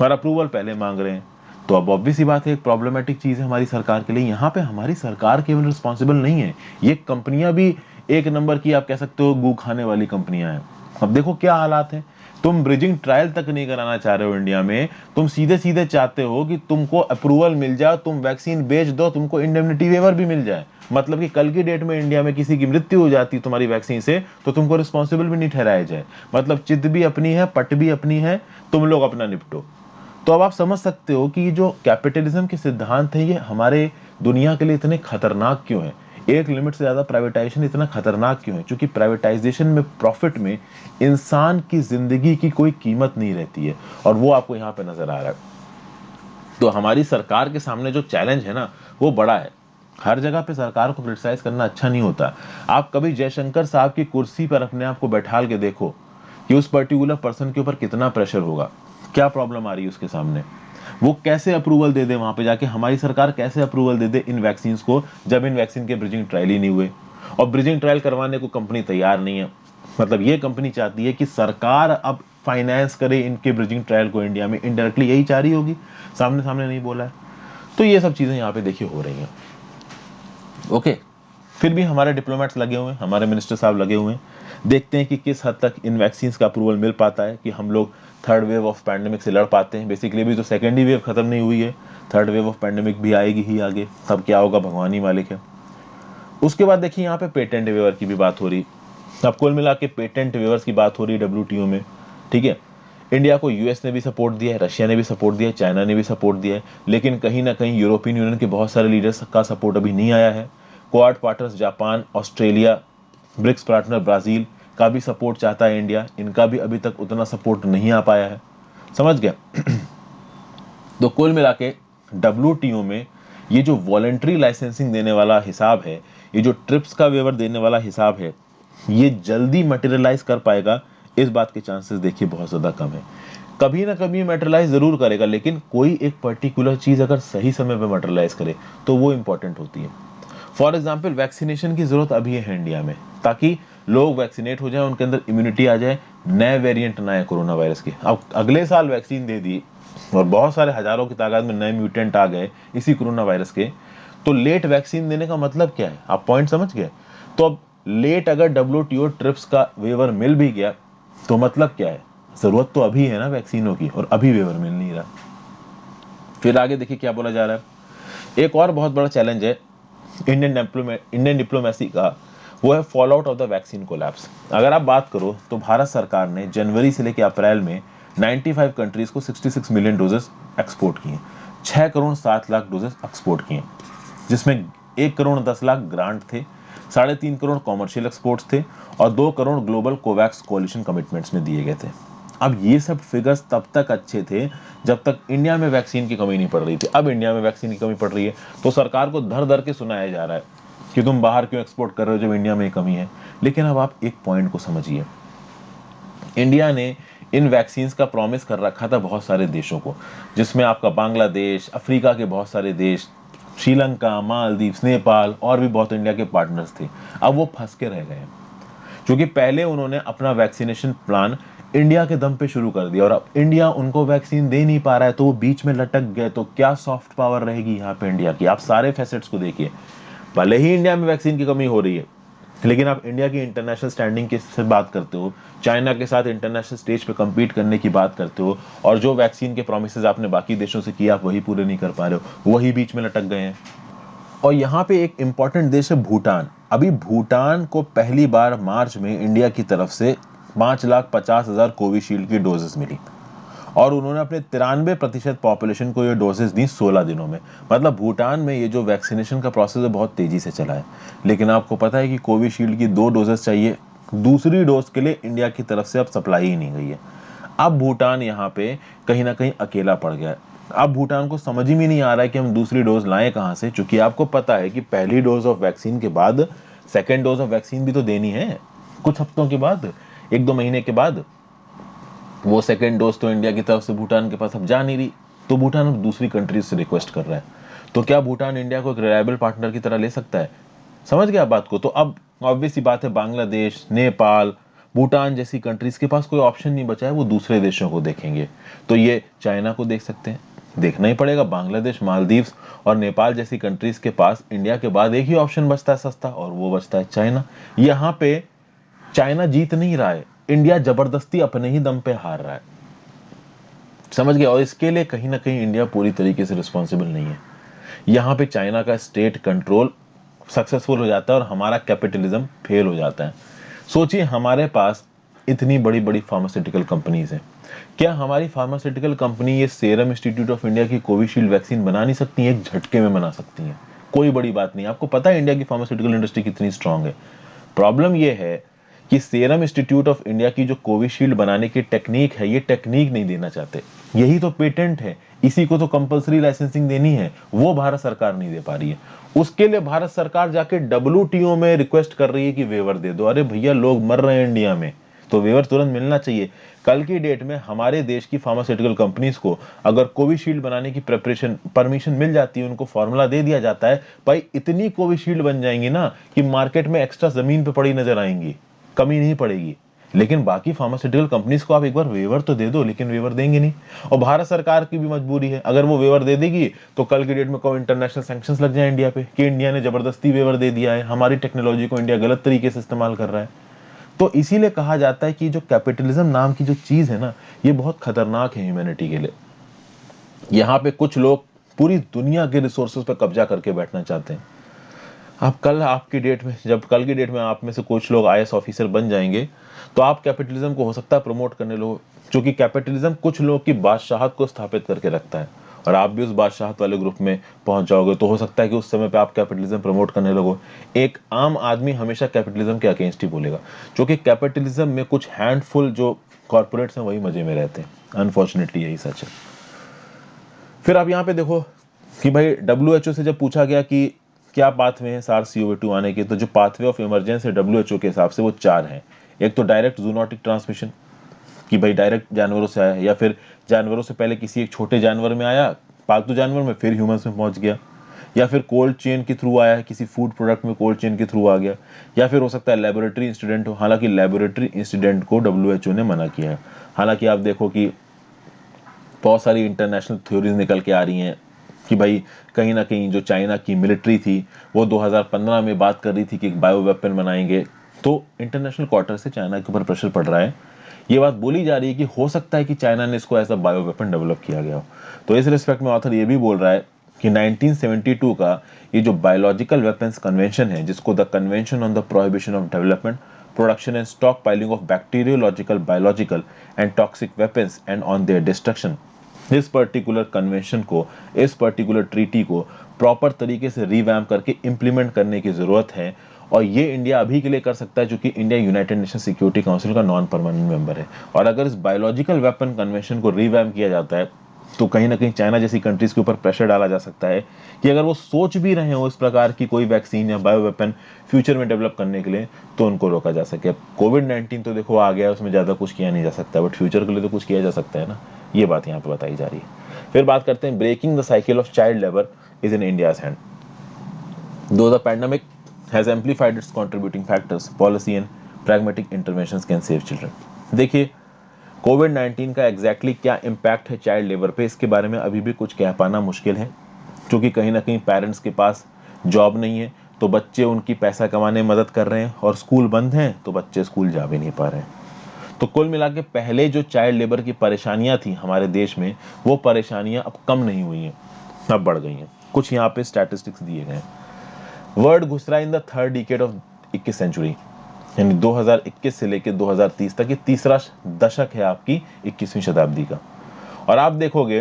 S1: और अप्रूवल पहले मांग रहे हैं। तो अब ऑब्वियस सी बात है, एक प्रॉब्लमेटिक चीज है हमारी सरकार के लिए। यहाँ पे हमारी सरकार केवल रिस्पॉन्सिबल नहीं है, ये कंपनियां भी एक नंबर की, आप कह सकते हो, गू खाने वाली कंपनियां हैं। अब देखो क्या हालात है, तुम ब्रिजिंग ट्रायल तक नहीं कराना चाह रहे हो इंडिया में, तुम सीधे सीधे चाहते हो कि तुमको अप्रूवल मिल जाए, तुम वैक्सीन बेच दो, तुमको इंडेमनिटी वेवर भी मिल जाए। मतलब कि कल की डेट में इंडिया में किसी की मृत्यु हो जाती तुम्हारी वैक्सीन से, तो तुमको रिस्पॉन्सिबल भी नहीं ठहराया जाए। मतलब चित भी अपनी है, पट भी अपनी है, तुम लोग अपना निपटो। तो अब आप समझ सकते हो कि ये जो कैपिटलिज्म के सिद्धांत है, ये हमारे दुनिया के लिए इतने खतरनाक क्यों है। एक लिमिट से ज्यादा प्राइवेटाइजेशन इतना खतरनाक क्यों है? क्योंकि प्राइवेटाइजेशन में, प्रॉफिट में, इंसान की जिंदगी की कोई कीमत नहीं रहती है, और वो आपको यहाँ पे नजर आ रहा है। तो हमारी सरकार के सामने जो चैलेंज है ना, वो बड़ा है। हर जगह पे सरकार को क्रिटिसाइज करना अच्छा नहीं होता। आप कभी जयशंकर साहब की कुर्सी पर अपने आप को बैठाल के देखो कि उस पर्टिकुलर पर्सन के ऊपर कितना प्रेशर होगा, क्या प्रॉब्लम आ रही है उसके सामने, वो कैसे अप्रूवल दे दे, वहां पे जाके हमारी सरकार कैसे अप्रूवल दे दे इन वैक्सीन को, जब इन वैक्सीन के ब्रिजिंग ट्रायल ही नहीं हुए। और ब्रिजिंग ट्रायल करवाने को कंपनी तैयार नहीं है। मतलब ये कंपनी चाहती है कि सरकार अब फाइनेंस करे इनके ब्रिजिंग ट्रायल को इंडिया में, इनडायरेक्टली यही चाह रही होगी, सामने सामने नहीं बोला है। तो ये सब चीजें यहाँ पे देखिए हो रही हैं। ओके, फिर भी हमारे डिप्लोमेट्स लगे हुए हैं, हमारे मिनिस्टर साहब लगे हुए हैं। देखते हैं कि किस हद तक इन वैक्सीन का अप्रूवल मिल पाता है, कि हम लोग थर्ड वेव ऑफ पैंडेमिक से लड़ पाते हैं। बेसिकली भी तो सेकेंड ही वेव खत्म नहीं हुई है, थर्ड वेव ऑफ पैंडेमिक भी आएगी ही आगे, तब क्या होगा भगवान ही मालिक है। उसके बाद देखिए यहाँ पे पेटेंट वेवर की भी बात हो रही। अब कुल मिला के पेटेंट वेवर्स की बात हो रही डब्ल्यूटीओ में, ठीक है। इंडिया को यूएस ने भी सपोर्ट दिया है, रशिया ने भी सपोर्ट दिया है, चाइना ने भी सपोर्ट दिया है, लेकिन कहीं ना कहीं यूरोपियन यूनियन के बहुत सारे लीडर्स का सपोर्ट अभी नहीं आया है। Quad partners Japan, Australia, BRICS partner Brazil का भी सपोर्ट चाहता है इंडिया, इनका भी अभी तक उतना सपोर्ट नहीं आ पाया है। समझ गया? तो कुल मिला के डब्ल्यूटीओ में ये जो वॉलेंट्री लाइसेंसिंग देने वाला हिसाब है, ये जो ट्रिप्स का वेवर देने वाला हिसाब है, ये जल्दी मटेरियलाइज कर पाएगा, इस बात के चांसेस देखिए बहुत ज्यादा कम है। कभी ना कभी मटेरियलाइज जरूर करेगा, लेकिन कोई एक पर्टिकुलर चीज अगर सही समय पे मटेरियलाइज करे तो वो इंपॉर्टेंट होती है। फॉर एग्जाम्पल, वैक्सीनेशन की जरूरत अभी है इंडिया में, ताकि लोग वैक्सीनेट हो जाए, उनके अंदर इम्यूनिटी आ जाए, नए वेरिएंट ना आए कोरोना वायरस के। अब अगले साल वैक्सीन दे दी और बहुत सारे हजारों की तादाद में नए म्यूटेंट आ गए इसी कोरोना वायरस के, तो लेट वैक्सीन देने का मतलब क्या है? आप पॉइंट समझ गए? तो अब लेट अगर डब्ल्यूटीओ ट्रिप्स का वेवर मिल भी गया तो मतलब क्या है? जरूरत तो अभी है ना वैक्सीनों की, और अभी वेवर मिल नहीं रहा। फिर आगे देखिए क्या बोला जा रहा है। एक और बहुत बड़ा चैलेंज है इंडियन डिप्लोमेसी का, वो है fall out of the vaccine collapse. अगर आप बात करो तो भारत सरकार ने जनवरी से लेकर अप्रैल में 95 कंट्रीज को 66 मिलियन डोजेस एक्सपोर्ट किए, 6 करोड़ 7 लाख डोजेस एक्सपोर्ट किए, जिसमें 1 करोड़ 10 लाख ग्रांट थे, 3.5 करोड़ कॉमर्शियल एक्सपोर्ट्स थे, और 2 करोड़ ग्लोबल कोवैक्स कोalition कमिटमेंट्स में दिए गए थे। अब ये सब फिगर्स तब तक अच्छे थे जब तक इंडिया में वैक्सीन की कमी नहीं पड़ रही थी। अब इंडिया में वैक्सीन की कमी पड़ रही है तो सरकार को धर धर के सुनाया जा रहा है कि तुम बाहर क्यों एक्सपोर्ट कर रहे हो जब इंडिया में कमी है। लेकिन अब आप एक पॉइंट को समझिए, इंडिया ने इन वैक्सीन्स का प्रॉमिस कर रखा था बहुत सारे देशों को, जिसमें आपका बांग्लादेश, अफ्रीका के बहुत सारे देश, श्रीलंका, मालदीव्स, नेपाल और भी बहुत इंडिया के पार्टनर्स थे। अब वो फंस के रह गए हैं, क्योंकि पहले उन्होंने अपना वैक्सीनेशन प्लान इंडिया के दम पे शुरू कर दिया और अब इंडिया उनको वैक्सीन दे नहीं पा रहा है, तो वो बीच में लटक गए। तो क्या सॉफ्ट पावर रहेगी यहाँ पे इंडिया की? आप सारे फैसेट्स को देखिए। भले ही इंडिया में वैक्सीन की कमी हो रही है, लेकिन आप इंडिया की इंटरनेशनल स्टैंडिंग की से बात करते हो, चाइना के साथ इंटरनेशनल स्टेज पे compete करने की बात करते हो, और जो वैक्सीन के प्रोमिसेस आपने बाकी देशों से किए आप वही पूरे नहीं कर पा रहे हो, वही बीच में लटक गए हैं। और यहाँ पे एक इंपॉर्टेंट देश है भूटान। अभी भूटान को पहली बार मार्च में इंडिया की तरफ से 5,50,000 कोविशील्ड की डोजेस मिली और उन्होंने अपने 93% पॉपुलेशन को ये डोजेस दी 16 दिनों में। मतलब भूटान में ये जो वैक्सीनेशन का प्रोसेस है बहुत तेजी से चला है। लेकिन आपको पता है कि कोविशील्ड की 2 डोजेस चाहिए, दूसरी डोज के लिए इंडिया की तरफ से अब सप्लाई ही नहीं गई है। अब भूटान यहाँ पे कहीं ना कहीं अकेला पड़ गया है। अब भूटान को समझ ही नहीं आ रहा है कि हम दूसरी डोज लाएं कहाँ से, क्योंकि आपको पता है कि पहली डोज ऑफ वैक्सीन के बाद सेकेंड डोज ऑफ वैक्सीन भी तो देनी है कुछ हफ्तों के बाद, 1-2 महीने के बाद। वो सेकेंड डोज तो इंडिया की तरफ से भूटान के पास अब जा नहीं रही, तो भूटान अब दूसरी कंट्रीज से रिक्वेस्ट कर रहा है। तो क्या भूटान इंडिया को एक रिलायबल पार्टनर की तरह ले सकता है? समझ गया बात को? तो अब ऑब्वियस सी बात है, बांग्लादेश, नेपाल, भूटान जैसी कंट्रीज के पास कोई ऑप्शन नहीं बचा है, वो दूसरे देशों को देखेंगे। तो ये चाइना को देख सकते हैं, देखना ही पड़ेगा। बांग्लादेश, मालदीव्स और नेपाल जैसी कंट्रीज के पास इंडिया के बाद एक ही ऑप्शन बचता है सस्ता, और वो बचता है चाइना। यहाँ पे चाइना जीत नहीं रहा है, इंडिया जबरदस्ती अपने ही दम पे हार रहा है। समझ गया? और इसके लिए कहीं ना कहीं इंडिया पूरी तरीके से रिस्पॉन्सिबल नहीं है। यहाँ पे चाइना का स्टेट कंट्रोल सक्सेसफुल हो जाता है और हमारा कैपिटलिज्म फेल हो जाता है। सोचिए, हमारे पास इतनी बड़ी बड़ी फार्मास्यूटिकल कंपनीज हैं, क्या हमारी फार्मास्यूटिकल कंपनी ये सीरम इंस्टीट्यूट ऑफ इंडिया की कोविशील्ड वैक्सीन बना नहीं सकती है? एक झटके में बना सकती हैं, कोई बड़ी बात नहीं। आपको पता है इंडिया की फार्मास्यूटिकल इंडस्ट्री कितनी स्ट्रांग है। प्रॉब्लम ये है कि सीरम इंस्टीट्यूट ऑफ इंडिया की जो कोविशील्ड बनाने की टेक्निक है, ये टेक्निक नहीं देना चाहते। यही तो पेटेंट है, इसी को तो कंपलसरी लाइसेंसिंग देनी है, वो भारत सरकार नहीं दे पा रही है। उसके लिए भारत सरकार जाके WTO में रिक्वेस्ट कर रही है कि वेवर दे दो। अरे भैया, लोग मर रहे हैं इंडिया में, तो वेवर तुरंत मिलना चाहिए। कल की डेट में हमारे देश की फार्मास्यूटिकल कंपनीज को अगर कोविशील्ड बनाने की प्रिपरेशन परमिशन मिल जाती है, उनको फॉर्मूला दे दिया जाता है, भाई इतनी कोविशील्ड बन जाएंगी ना कि मार्केट में एक्स्ट्रा जमीन पे पड़ी नजर आएंगी, कमी नहीं पड़ेगी। लेकिन बाकी फार्मास्यूटिकल कंपनीज को आप एक बार वेवर तो दे दो, लेकिन वेवर देंगे नहीं। और भारत सरकार की भी मजबूरी है, अगर वो वेवर दे देगी तो कल की डेट में कोई इंटरनेशनल सैंक्शंस लग जाए इंडिया पे कि इंडिया ने जबरदस्ती वेवर दे दिया है, हमारी टेक्नोलॉजी को इंडिया गलत तरीके से इस्तेमाल कर रहा है। तो इसीलिए कहा जाता है कि जो कैपिटलिज्म नाम की जो चीज है ना, ये बहुत खतरनाक है ह्यूमैनिटी के लिए। यहाँ पे कुछ लोग पूरी दुनिया के रिसोर्सेज पर कब्जा करके बैठना चाहते हैं। आप कल आपकी डेट में, जब कल की डेट में आप में से कुछ लोग IAS ऑफिसर बन जाएंगे, तो आप कैपिटलिज्म को हो सकता है प्रमोट करने लो, क्योंकि कैपिटलिज्म कुछ लोग की बादशाहत को स्थापित करके रखता है, और आप भी उस बादशाहत वाले ग्रुप में पहुंच जाओगे, तो हो सकता है कि उस समय पे आप कैपिटलिज्म प्रमोट करने लगो। एक आम आदमी हमेशा कैपिटलिज्म के अगेंस्ट ही बोलेगा, क्योंकि कैपिटलिज्म में कुछ हैंडफुल जो कॉर्पोरेट्स हैं वही मजे में रहते हैं। अनफॉर्चुनेटली यही सच है। फिर आप यहाँ पे देखो कि भाई WHO से जब पूछा गया कि क्या पाथवे है SARS-CoV-2 आने के, तो जो पाथवे ऑफ इमरजेंस है WHO के हिसाब से वो 4 हैं। एक तो डायरेक्ट जूनोटिक ट्रांसमिशन, कि भाई डायरेक्ट जानवरों से आया, या फिर जानवरों से पहले किसी एक छोटे जानवर में आया, पालतू जानवर में, फिर ह्यूमंस में पहुंच गया, या फिर कोल्ड चेन के थ्रू आया है, किसी फूड प्रोडक्ट में कोल्ड चेन के थ्रू आ गया, या फिर हो सकता है लेबोरेटरी इंसिडेंट हो। हालांकि लेबोरेटरी इंसिडेंट को WHO ने मना किया है। हालांकि आप देखो कि बहुत सारी इंटरनेशनल थ्योरीज निकल के आ रही हैं कि भाई कहीं ना कहीं जो चाइना की मिलिट्री थी वो 2015 में बात कर रही थी कि एक बायो वेपन बनाएंगे, तो इंटरनेशनल क्वार्टर से चाइना के ऊपर प्रेशर पड़ रहा है। ये बात बोली जा रही है कि हो सकता है कि चाइना ने इसको as a bio weapon develop किया गया हो। तो इस रिस्पेक्ट में ऑथर ये भी बोल रहा है कि 1972 का ये जो बायोलॉजिकल वेपन्स कन्वेंशन है, जिसको the convention on the prohibition of development, production and stock piling of bacteriological, biological and toxic weapons and on their destruction, इस पर्टिकुलर कन्वेंशन को, इस पर्टिकुलर ट्रीटी को प्रॉपर तरीके से रिवैम्प करके इंप्लीमेंट करने की जरूरत है। और ये इंडिया अभी के लिए कर सकता है, क्योंकि India United nation security council का नॉन परमानेंट मेंबर है। और अगर इस बायोलॉजिकल वेपन कन्वेंशन को रिवैम्प किया जाता है, तो कहीं ना कहीं चाइना जैसी कंट्रीज के ऊपर प्रेशर डाला जा सकता है कि अगर वो सोच भी रहे हो इस प्रकार की कोई वैक्सीन या बायो वेपन फ्यूचर में डेवलप करने के लिए, तो उनको रोका जा सके। कोविड-19 तो देखो आ गया, उसमें ज्यादा कुछ किया नहीं जा सकता, बट फ्यूचर के लिए तो कुछ किया जा सकता है ना। ये बात यहाँ पे बताई जा रही है। फिर बात करते हैं breaking the cycle of child labour is in India's hand. Though the pandemic has amplified its contributing factors, policy and pragmatic interventions can save children. देखिए, कोविड 19 का एग्जैक्टली क्या इम्पैक्ट है चाइल्ड लेबर पे, इसके बारे में अभी भी कुछ कह पाना मुश्किल है, क्योंकि कहीं ना कहीं पेरेंट्स के पास जॉब नहीं है, तो बच्चे उनकी पैसा कमाने में मदद कर रहे हैं, और स्कूल बंद हैं तो बच्चे स्कूल जा भी नहीं पा रहे हैं। तो कुल मिला के पहले जो चाइल्ड लेबर की परेशानियां थी हमारे देश में, वो परेशानियां अब कम नहीं हुई हैं, अब बढ़ गई हैं। कुछ यहाँ पे स्टैटिस्टिक्स दिए गए हैं। वर्ल्ड घुस रहा है in the third decade of 21 century, यानी 2021 से लेकर 2030 तक, ये तीसरा दशक है आपकी 21वीं शताब्दी का। और आप देखोगे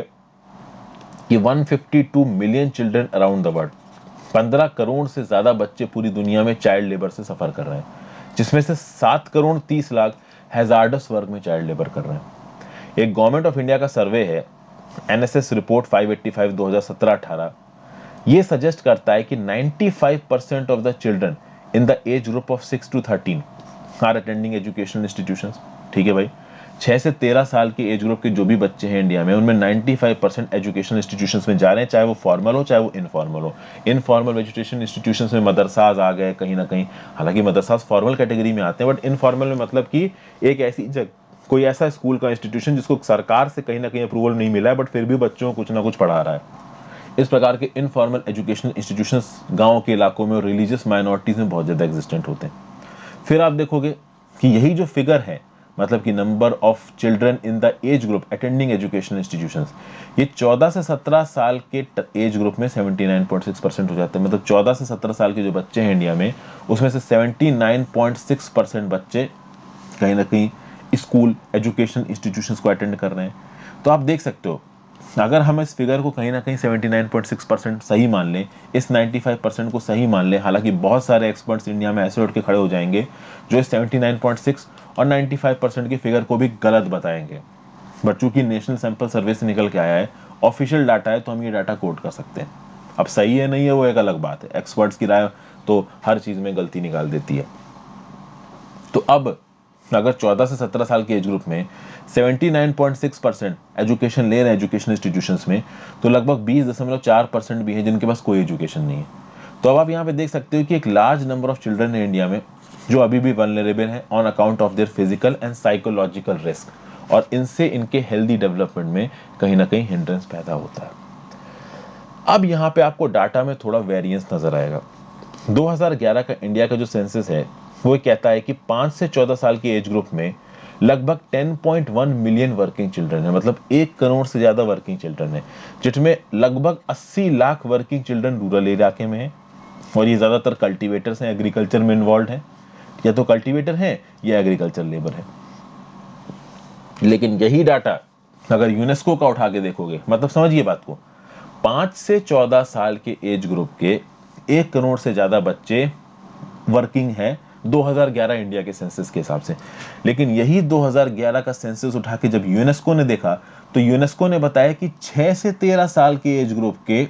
S1: कि 152 million children around the world, 15 crore से ज्यादा बच्चे पूरी दुनिया में चाइल्ड लेबर से सफर कर रहे हैं, जिसमें से 7 करोड़ 30 लाख हैजार्डस वर्क में चाइल्ड लेबर कर रहे हैं। एक गवर्नमेंट ऑफ इंडिया का सर्वे है, एनएसएस रिपोर्ट 585 2017-18, ये सजेस्ट करता है कि 95% of the children in the age group of 6 to 13 are attending educational institutions. ठीक है भाई, 6 से 13 साल के एज ग्रुप के जो भी बच्चे हैं इंडिया में, उनमें 95% एजुकेशनल इंस्टीट्यूशंस में जा रहे हैं, चाहे वो फॉर्मल हो चाहे वो इनफॉर्मल हो। इनफॉर्मल एजुकेशन इंस्टीट्यूशंस में मदरसाज आ गए कहीं ना कहीं, हालांकि मदरसाज फॉर्मल कैटेगरी में आते हैं, बट इनफॉर्मल में मतलब कि एक ऐसी जगह, कोई ऐसा स्कूल का इंस्टीट्यूशन जिसको सरकार से कहीं ना कहीं अप्रूवल नहीं मिला है, बट फिर भी बच्चों को कुछ ना कुछ पढ़ा रहा है। इस प्रकार के इनफॉर्मल एजुकेशनल इंस्टीट्यूशंस गांव के इलाकों में और रिलीजियस माइनॉरिटीज में बहुत ज्यादा एग्जिस्टेंट होते हैं। फिर आप देखोगे कि यही जो फिगर है, मतलब कि number of children in the age group attending educational institutions, ये 14 से 17 साल के एज ग्रुप में 79.6% हो जाते हैं। मतलब 14 से 17 साल के जो बच्चे हैं इंडिया में, उसमें से 79.6% बच्चे कहीं ना कहीं स्कूल एजुकेशन इंस्टीट्यूशंस को अटेंड कर रहे हैं। तो आप देख सकते हो, अगर हम इस फिगर को कहीं ना कहीं 79.6% सही मान लें, इस 95% को सही मान लें, हालांकि बहुत सारे एक्सपर्ट्स इंडिया में ऐसे उठ के खड़े हो जाएंगे जो इस 79.6 और 95% की फिगर को भी गलत बताएंगे, बट चूंकि नेशनल सैंपल सर्वे से निकल के आया है, ऑफिशियल डाटा है, तो हम ये डाटा कोट कर सकते हैं। अब सही है नहीं है वो एक अलग बात है, एक्सपर्ट्स की राय तो हर चीज में गलती निकाल देती है। तो अब अगर 14 से 17 साल के एज ग्रुप में 79.6% एजुकेशन ले रहे हैं एजुकेशन इंस्टीट्यूशंस में, तो लगभग 20.4% भी है जिनके पास कोई एजुकेशन नहीं है। तो अब आप यहाँ पे देख सकते हो कि एक लार्ज नंबर ऑफ चिल्ड्रन है इंडिया में जो अभी भी वल्नरेबल है on account of their physical and psychological risk, और इनसे इनके हेल्दी डेवलपमेंट में कहीं ना कहीं हिंड्रेंस पैदा होता है। अब यहाँ पे आपको डाटा में थोड़ा वेरिएंस नजर आएगा। 2011 का इंडिया का जो सेंसस है वो कहता है कि 5 से 14 साल के एज ग्रुप में लगभग 10.1 मिलियन वर्किंग चिल्ड्रन है, मतलब 1 करोड़ से ज्यादा वर्किंग चिल्ड्रन है, जिसमें लगभग 80 लाख वर्किंग चिल्ड्रन रूरल इलाके में है, और ये ज्यादातर कल्टीवेटर्स हैं, एग्रीकल्चर में इन्वॉल्व है, या तो कल्टीवेटर है या एग्रीकल्चर लेबर है। लेकिन यही डाटा अगर यूनेस्को का उठा के देखोगे, मतलब समझिए बात को, 5 से 14 साल के एज ग्रुप के 1 करोड़ से ज्यादा बच्चे वर्किंग है 2011 इंडिया के सेंसस के हिसाब से। लेकिन यही 2011 का सेंसस उठा के जब यूनेस्को ने देखा, तो यूनेस्को ने बताया कि 6 से 13 साल के एज ग्रुप के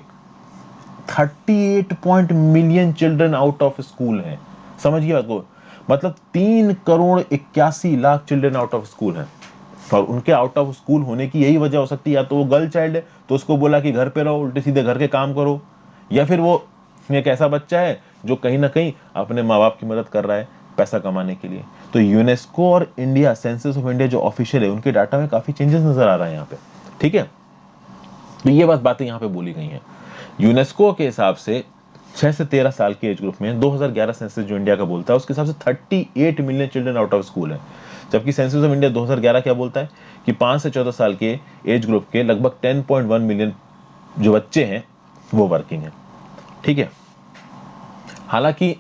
S1: 38 million children out of school हैं। समझिए बात को, मतलब 3 crore 81 lakh children out of school हैं। और उनके आउट ऑफ स्कूल होने की यही वजह हो सकती है, या तो वो गर्ल चाइल्ड है तो उसको बोला कि घर पे रहो, उल्टे सीधे घर के काम करो, या फिर वो एक ऐसा बच्चा है जो कहीं ना कहीं अपने माँ बाप की मदद कर रहा है पैसा कमाने के लिए। तो यूनेस्को और इंडिया सेंसस ऑफ इंडिया जो ऑफिशियल है, उनके डाटा में काफी चेंजेस नजर आ रहा है यहाँ पे। ठीक है, तो ये बातें यहाँ पे बोली गई हैं। यूनेस्को के हिसाब से 6 से 13 साल के एज ग्रुप में 2011 सेंसस जो इंडिया का बोलता है, उसके हिसाब से 38 million children out of school है, जबकि सेंसस ऑफ इंडिया 2011 क्या बोलता है कि 5 से 14 साल के एज ग्रुप के लगभग 10.1 मिलियन जो बच्चे हैं वो वर्किंग है। ठीक है, हालांकि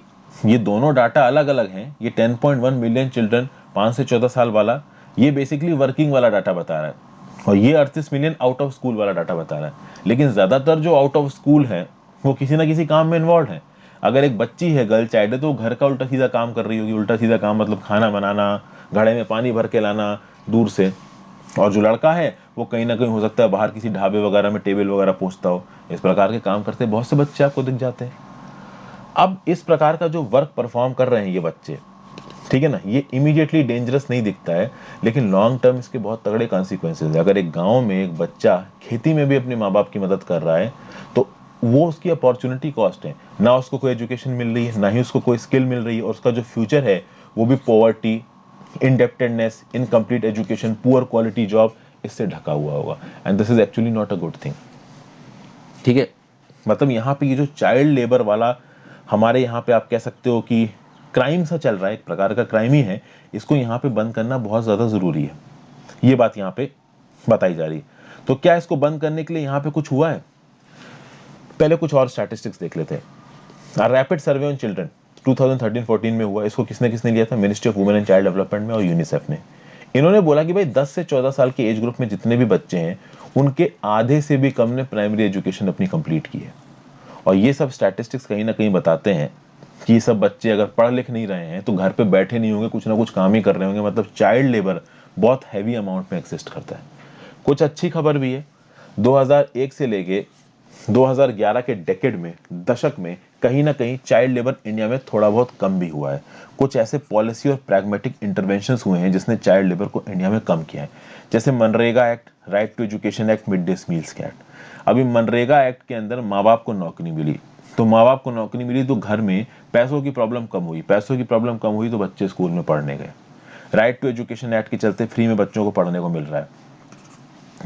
S1: ये दोनों डाटा अलग अलग हैं। ये 10.1 मिलियन चिल्ड्रन 5 से 14 साल वाला, ये बेसिकली वर्किंग वाला डाटा बता रहा है, और ये 38 मिलियन आउट ऑफ स्कूल वाला डाटा बता रहा है। लेकिन ज्यादातर जो आउट ऑफ स्कूल है वो किसी ना किसी काम में इन्वॉल्व है। अगर एक बच्ची है, गर्ल चाइल्ड है, तो घर का उल्टा सीधा काम कर रही होगी। उल्टा सीधा काम मतलब खाना बनाना, घड़े में पानी भर के लाना दूर से। और जो लड़का है वो कहीं ना कहीं हो सकता है बाहर किसी ढाबे वगैरह में टेबल वगैरह पोंछता हो। इस प्रकार के काम करते बहुत से बच्चे आपको दिख जाते हैं। अब इस प्रकार का जो वर्क परफॉर्म कर रहे हैं ये बच्चे, ठीक है ना, ये इमीडिएटली डेंजरस नहीं दिखता है, लेकिन लॉन्ग टर्म इसके बहुत तगड़े कॉन्सिक्वेंसेस है। अगर एक गांव में एक बच्चा खेती में भी अपने माँ बाप की मदद कर रहा है, तो वो उसकी अपॉर्चुनिटी कॉस्ट है, ना उसको कोई एजुकेशन मिल रही है, ना ही उसको कोई स्किल मिल रही है, और उसका जो फ्यूचर है वो भी poverty, indebtedness, incomplete education, poor quality job, इससे ढका हुआ होगा। And this is actually not a good thing. ठीक है, मतलब यहाँ पे ये जो चाइल्ड लेबर वाला हमारे यहाँ पे आप कह सकते हो कि क्राइम सा चल रहा है, एक प्रकार का क्राइम ही है, इसको यहाँ पे बंद करना बहुत ज़्यादा ज़रूरी है। ये बात यहाँ पे बताई जा रही है। तो क्या इसको बंद करने के लिए यहाँ पे कुछ हुआ है? पहले कुछ और स्टैटिस्टिक्स देख लेते हैं। रैपिड सर्वे ऑन चिल्ड्रन 2013-14 में हुआ। इसको किसने किसने लिया था? Ministry of women and child development में और यूनिसेफ ने। इन्होंने बोला कि भाई 10 से 14 साल के एज ग्रुप में जितने भी बच्चे हैं उनके आधे से भी कम ने प्राइमरी एजुकेशन अपनी कंप्लीट की है। और ये सब स्टैटिस्टिक्स कहीं ना कहीं बताते हैं कि ये सब बच्चे अगर पढ़ लिख नहीं रहे हैं तो घर पे बैठे नहीं होंगे, कुछ ना कुछ काम ही कर रहे होंगे। मतलब चाइल्ड लेबर बहुत हैवी अमाउंट में एग्जिस्ट करता है। कुछ अच्छी खबर भी है, 2001 से लेके 2011 के डेकेड में, दशक में, कहीं ना कहीं चाइल्ड लेबर इंडिया में थोड़ा बहुत कम भी हुआ है। कुछ ऐसे पॉलिसी और प्रैग्मेटिक इंटरवेंशंस हुए हैं जिसने चाइल्ड लेबर को इंडिया में कम किया है, जैसे MNREGA act, right to education act, mid day meals के एक्ट। अभी मनरेगा एक्ट के अंदर माँ बाप को नौकरी मिली, तो माँ बाप को नौकरी मिली तो घर में पैसों की प्रॉब्लम कम हुई, पैसों की प्रॉब्लम कम हुई तो बच्चे स्कूल में पढ़ने गए। राइट टू एजुकेशन एक्ट के चलते फ्री में बच्चों को पढ़ने को मिल रहा है।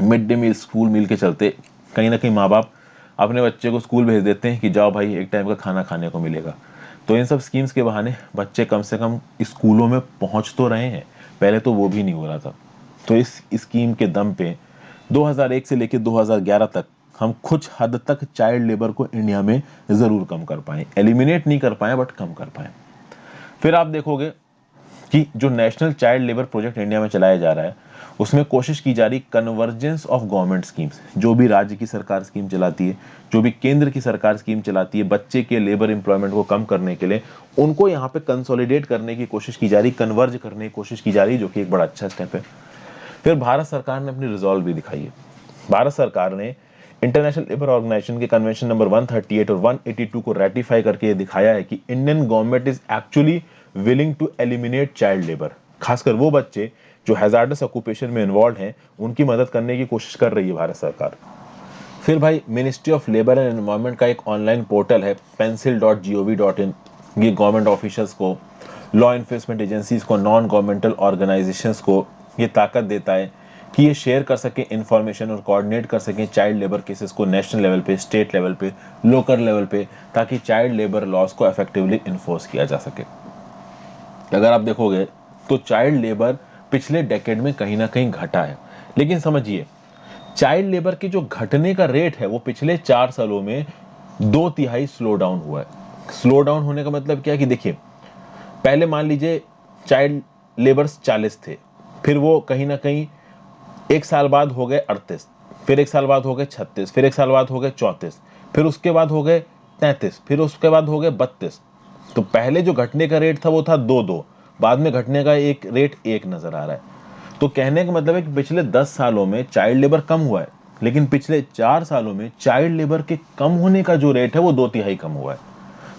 S1: मिड डे मील, स्कूल मील के चलते कहीं ना कहीं माँ बाप अपने बच्चे को स्कूल भेज देते हैं कि जाओ भाई एक टाइम का खाना खाने को मिलेगा। तो इन सब स्कीम्स के बहाने बच्चे कम से कम स्कूलों में पहुंच तो रहे हैं, पहले तो वो भी नहीं हो रहा था। तो इस स्कीम के दम पे 2001 से लेकर 2011 तक हम कुछ हद तक चाइल्ड लेबर को इंडिया में जरूर कम कर पाए, एलिमिनेट नहीं कर पाए बट कम कर पाए। फिर आप देखोगे कि जो national child labour project India में चलाया जा रहा है उसमें कोशिश की जा रही कन्वर्जेंस ऑफ गवर्नमेंट स्कीम्स। जो भी राज्य की सरकार स्कीम चलाती है, जो भी केंद्र की सरकार स्कीम चलाती है बच्चे के लेबर एम्प्लॉयमेंट को कम करने के लिए, उनको यहाँ पे कंसोलिडेट करने की कोशिश की जा रही, कन्वर्ज करने की कोशिश की जा रही, जो कि एक बड़ा अच्छा स्टेप है। फिर भारत सरकार ने अपनी रिजॉल्व भी दिखाई है। भारत सरकार ने इंटरनेशनल लेबर ऑर्गेनाइजेशन के कन्वेंशन नंबर 138 और 182 को रेटिफाई करके ये दिखाया है कि Indian government is actually willing to eliminate child labour. खासकर वो बच्चे जो हैजार्डस ऑक्यूपेशन में इन्वॉल्व हैं उनकी मदद करने की कोशिश कर रही है भारत सरकार। फिर भाई ministry of labour and environment का एक ऑनलाइन पोर्टल है pencil.gov.in। ये गवर्नमेंट ऑफिसर्स को, लॉ इन्फोर्समेंट एजेंसीज को, नॉन गवर्नमेंटल ऑर्गेनाइजेशंस को ये ताकत देता है कि ये शेयर कर सके इंफॉर्मेशन और कोऑर्डिनेट कर सकें चाइल्ड लेबर केसेस को नेशनल लेवल पे, स्टेट लेवल पे, लोकल लेवल पे, ताकि चाइल्ड लेबर लॉज को इफेक्टिवली इन्फोर्स किया जा सके। अगर आप देखोगे तो चाइल्ड लेबर पिछले डेकेड में कहीं ना कहीं घटा है, लेकिन समझिए चाइल्ड लेबर की जो घटने का रेट है वो पिछले 4 सालों में 2/3 स्लो डाउन हुआ है। स्लो डाउन होने का मतलब क्या है कि देखिए, पहले मान लीजिए चाइल्ड लेबर्स 40 थे, फिर वो कहीं ना कहीं एक साल बाद हो गए 38, फिर एक साल बाद हो गए 36, फिर एक साल बाद हो गए 34, फिर उसके बाद हो गए 33, फिर उसके बाद हो गए 32। तो पहले जो घटने का रेट था वो था 2-2, बाद में घटने का एक रेट 1 नजर आ रहा है। तो कहने का मतलब है कि पिछले 10 सालों में चाइल्ड लेबर कम हुआ है, लेकिन पिछले 4 सालों में चाइल्ड लेबर के कम होने का जो रेट है वो 2/3 कम हुआ है।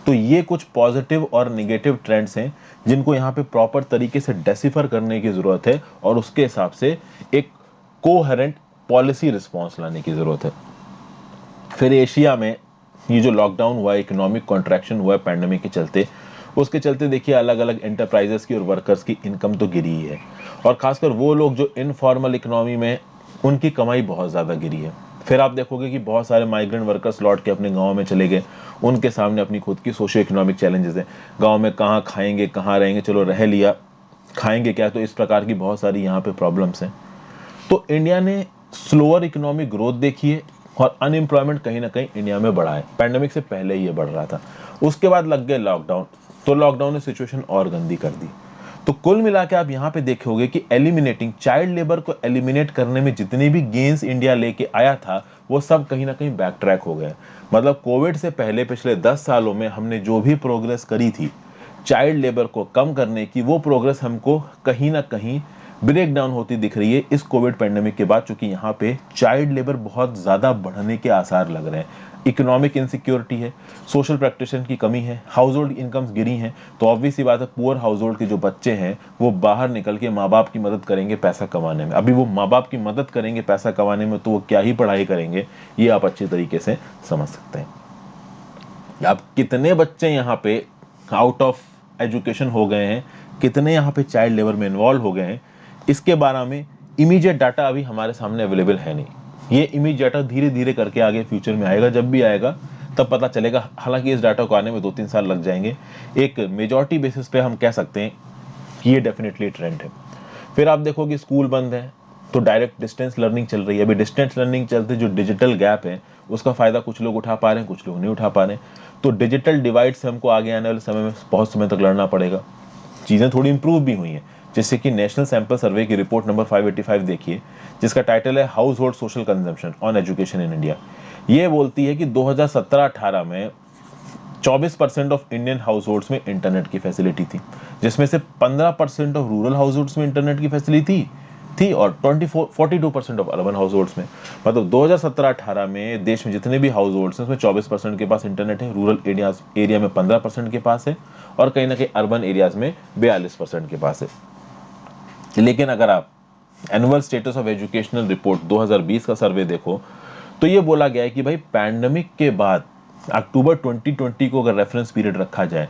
S1: तो ये कुछ पॉजिटिव और निगेटिव ट्रेंड्स हैं जिनको यहाँ पे प्रॉपर तरीके से डेसिफर करने की जरूरत है और उसके हिसाब से एक कोहेरेंट पॉलिसी रिस्पॉन्स लाने की जरूरत है। फिर एशिया में ये जो लॉकडाउन हुआ, इकोनॉमिक कॉन्ट्रैक्शन हुआ पैंडेमिक के चलते, उसके चलते देखिए अलग अलग एंटरप्राइजेस की और वर्कर्स की इनकम तो गिरी ही है, और खासकर वो लोग जो इनफॉर्मल इकोनॉमी में, उनकी कमाई बहुत ज़्यादा गिरी है। फिर आप देखोगे कि बहुत सारे माइग्रेंट वर्कर्स लौट के अपने गाँव में चले गए, उनके सामने अपनी खुद की सोशो इकोनॉमिक चैलेंजेस हैं। गाँव में कहाँ खाएंगे, कहाँ रहेंगे, चलो रह लिया, खाएंगे क्या, तो इस प्रकार की बहुत सारी यहाँ पे प्रॉब्लम्स हैं। तो इंडिया ने स्लोअर इकोनॉमिक ग्रोथ देखी है और अनएम्प्लॉयमेंट कहीं ना कहीं इंडिया में बढ़ा है। पैंडेमिक से पहले ही ये बढ़ रहा था, उसके बाद लग गए लॉकडाउन, तो लॉकडाउन ने सिचुएशन और गंदी कर दी। तो कुल मिला के आप यहाँ पे देखोगे कि एलिमिनेटिंग चाइल्ड लेबर को एलिमिनेट करने में जितने भी गेन्स इंडिया लेके आया था वो सब कहीं ना कहीं बैक ट्रैक हो गए। मतलब कोविड से पहले पिछले 10 सालों में हमने जो भी प्रोग्रेस करी थी चाइल्ड लेबर को कम करने की, वो प्रोग्रेस हमको कहीं ना कहीं ब्रेक डाउन होती दिख रही है इस कोविड पेंडेमिक के बाद, चूंकि यहाँ पे चाइल्ड लेबर बहुत ज्यादा बढ़ने के आसार लग रहे हैं। इकोनॉमिक इनसिक्योरिटी है, सोशल प्रैक्टिशन की कमी है, हाउस होल्ड इनकम्स गिरी हैं, तो ऑब्वियस सी बात है पुअर हाउस होल्ड के जो बच्चे हैं वो बाहर निकल के माँ बाप की मदद करेंगे पैसा कमाने में। अभी वो माँ बाप की मदद करेंगे पैसा कमाने में तो वो क्या ही पढ़ाई करेंगे, ये आप अच्छे तरीके से समझ सकते हैं। अब कितने बच्चे यहाँ पे आउट ऑफ एजुकेशन हो गए हैं, कितने यहाँ पे चाइल्ड लेबर में इन्वॉल्व हो गए हैं, इसके बारे में इमीडिएट डाटा अभी हमारे सामने अवेलेबल है नहीं। ये इमीडिएट डाटा धीरे धीरे करके आगे फ्यूचर में आएगा, जब भी आएगा तब पता चलेगा। हालांकि इस डाटा को आने में 2-3 साल लग जाएंगे। एक मेजॉरिटी बेसिस पे हम कह सकते हैं कि ये डेफिनेटली ट्रेंड है। फिर आप देखोगे स्कूल बंद है तो डायरेक्ट डिस्टेंस लर्निंग चल रही है। अभी डिस्टेंस लर्निंग चलते जो डिजिटल गैप है उसका फायदा कुछ लोग उठा पा रहे हैं, कुछ लोग नहीं उठा पा रहे हैं। तो डिजिटल डिवाइड से हमको आगे आने वाले समय में बहुत समय तक लड़ना पड़ेगा। चीज़ें थोड़ी इंप्रूव भी हुई हैं, जैसे कि नेशनल सैंपल सर्वे की रिपोर्ट नंबर 585 देखिए, जिसका टाइटल है house hold social consumption on education in India. ये बोलती है कि 2017-18 में 24% ऑफ इंडियन हाउस होल्ड्स में इंटरनेट की फैसिलिटी थी, जिसमें से 15% ऑफ रूरल हाउस होल्ड्स में इंटरनेट की फैसिलिटी थी और 42% ऑफ अर्बन हाउस होल्ड्स में। मतलब 2017-18 में देश में जितने भी हाउस होल्ड्स हैं उसमें 24% के पास इंटरनेट है, रूरल एरिया में 15% के पास है और कहीं ना कहीं अर्बन एरियाज में 42% के पास है। लेकिन अगर आप annual status of educational report 2020 का सर्वे देखो तो ये बोला गया है कि भाई पैंडेमिक के बाद अक्टूबर 2020 को अगर रेफरेंस पीरियड रखा जाए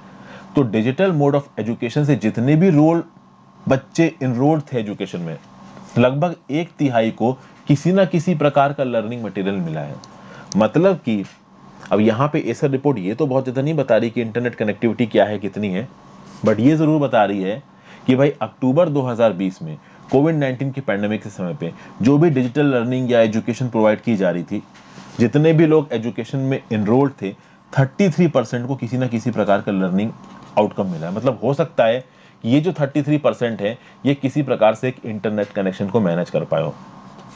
S1: तो डिजिटल मोड ऑफ एजुकेशन से जितने भी बच्चे इनरोल्ड थे एजुकेशन में, लगभग 1/3 को किसी ना किसी प्रकार का लर्निंग मटेरियल मिला है। मतलब कि अब यहाँ पे एसर रिपोर्ट ये तो बहुत ज़्यादा नहीं बता रही कि इंटरनेट कनेक्टिविटी क्या है, कितनी है, बट ये ज़रूर बता रही है कि भाई अक्टूबर 2020 में कोविड-19 की पैंडेमिक के समय पे जो भी डिजिटल लर्निंग या एजुकेशन प्रोवाइड की जा रही थी, जितने भी लोग एजुकेशन में इनरोल्ड थे, 33% को किसी ना किसी प्रकार का लर्निंग आउटकम मिला है। मतलब हो सकता है कि ये जो 33% है ये किसी प्रकार से एक इंटरनेट कनेक्शन को मैनेज कर पाए हो।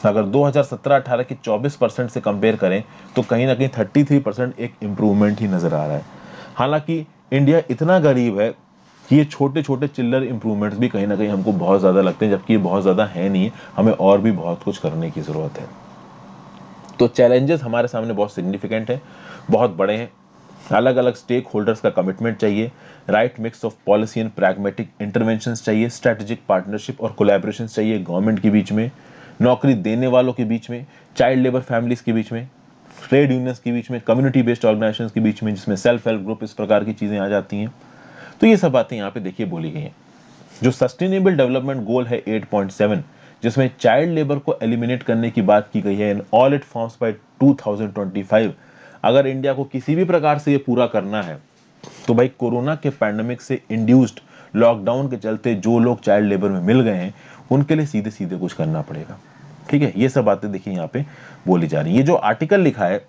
S1: अगर 2017-18 के 24% से कंपेयर करें तो कहीं ना कहीं 33% एक इम्प्रूवमेंट ही नजर आ रहा है। हालांकि इंडिया इतना गरीब है कि ये छोटे छोटे चिल्लर इंप्रूवमेंट्स भी कहीं ना कहीं हमको बहुत ज़्यादा लगते हैं, जबकि ये बहुत ज़्यादा है नहीं, हमें और भी बहुत कुछ करने की ज़रूरत है। तो चैलेंजेस हमारे सामने बहुत सिग्निफिकेंट है, बहुत बड़े हैं। अलग अलग स्टेक होल्डर्स का कमिटमेंट चाहिए, right mix of policy and pragmatic interventions चाहिए, स्ट्रेटेजिक पार्टनरशिप और कोलैबोरेशन चाहिए गवर्नमेंट के बीच में, नौकरी देने वालों के बीच में, चाइल्ड लेबर फैमिलीज के बीच में, ट्रेड यूनियंस के बीच में, कम्युनिटी बेस्ड ऑर्गेनाइजेशंस के बीच में, जिसमें सेल्फ हेल्प ग्रुप, इस प्रकार की चीज़ें आ जाती हैं। तो ये सब बातें यहाँ पे देखिए बोली गई हैं। जो सस्टेनेबल डेवलपमेंट गोल है 8.7, जिसमें चाइल्ड लेबर को एलिमिनेट करने की बात की गई है in all it forms by 2025, अगर इंडिया को किसी भी प्रकार से ये पूरा करना है तो भाई कोरोना के पैंडेमिक से इंड्यूस्ड लॉकडाउन के चलते जो लोग चाइल्ड लेबर में मिल गए हैं उनके लिए सीधे सीधे कुछ करना पड़ेगा। ठीक है, ये सब बातें देखिए यहाँ पे बोली जा रही है। ये जो आर्टिकल लिखा है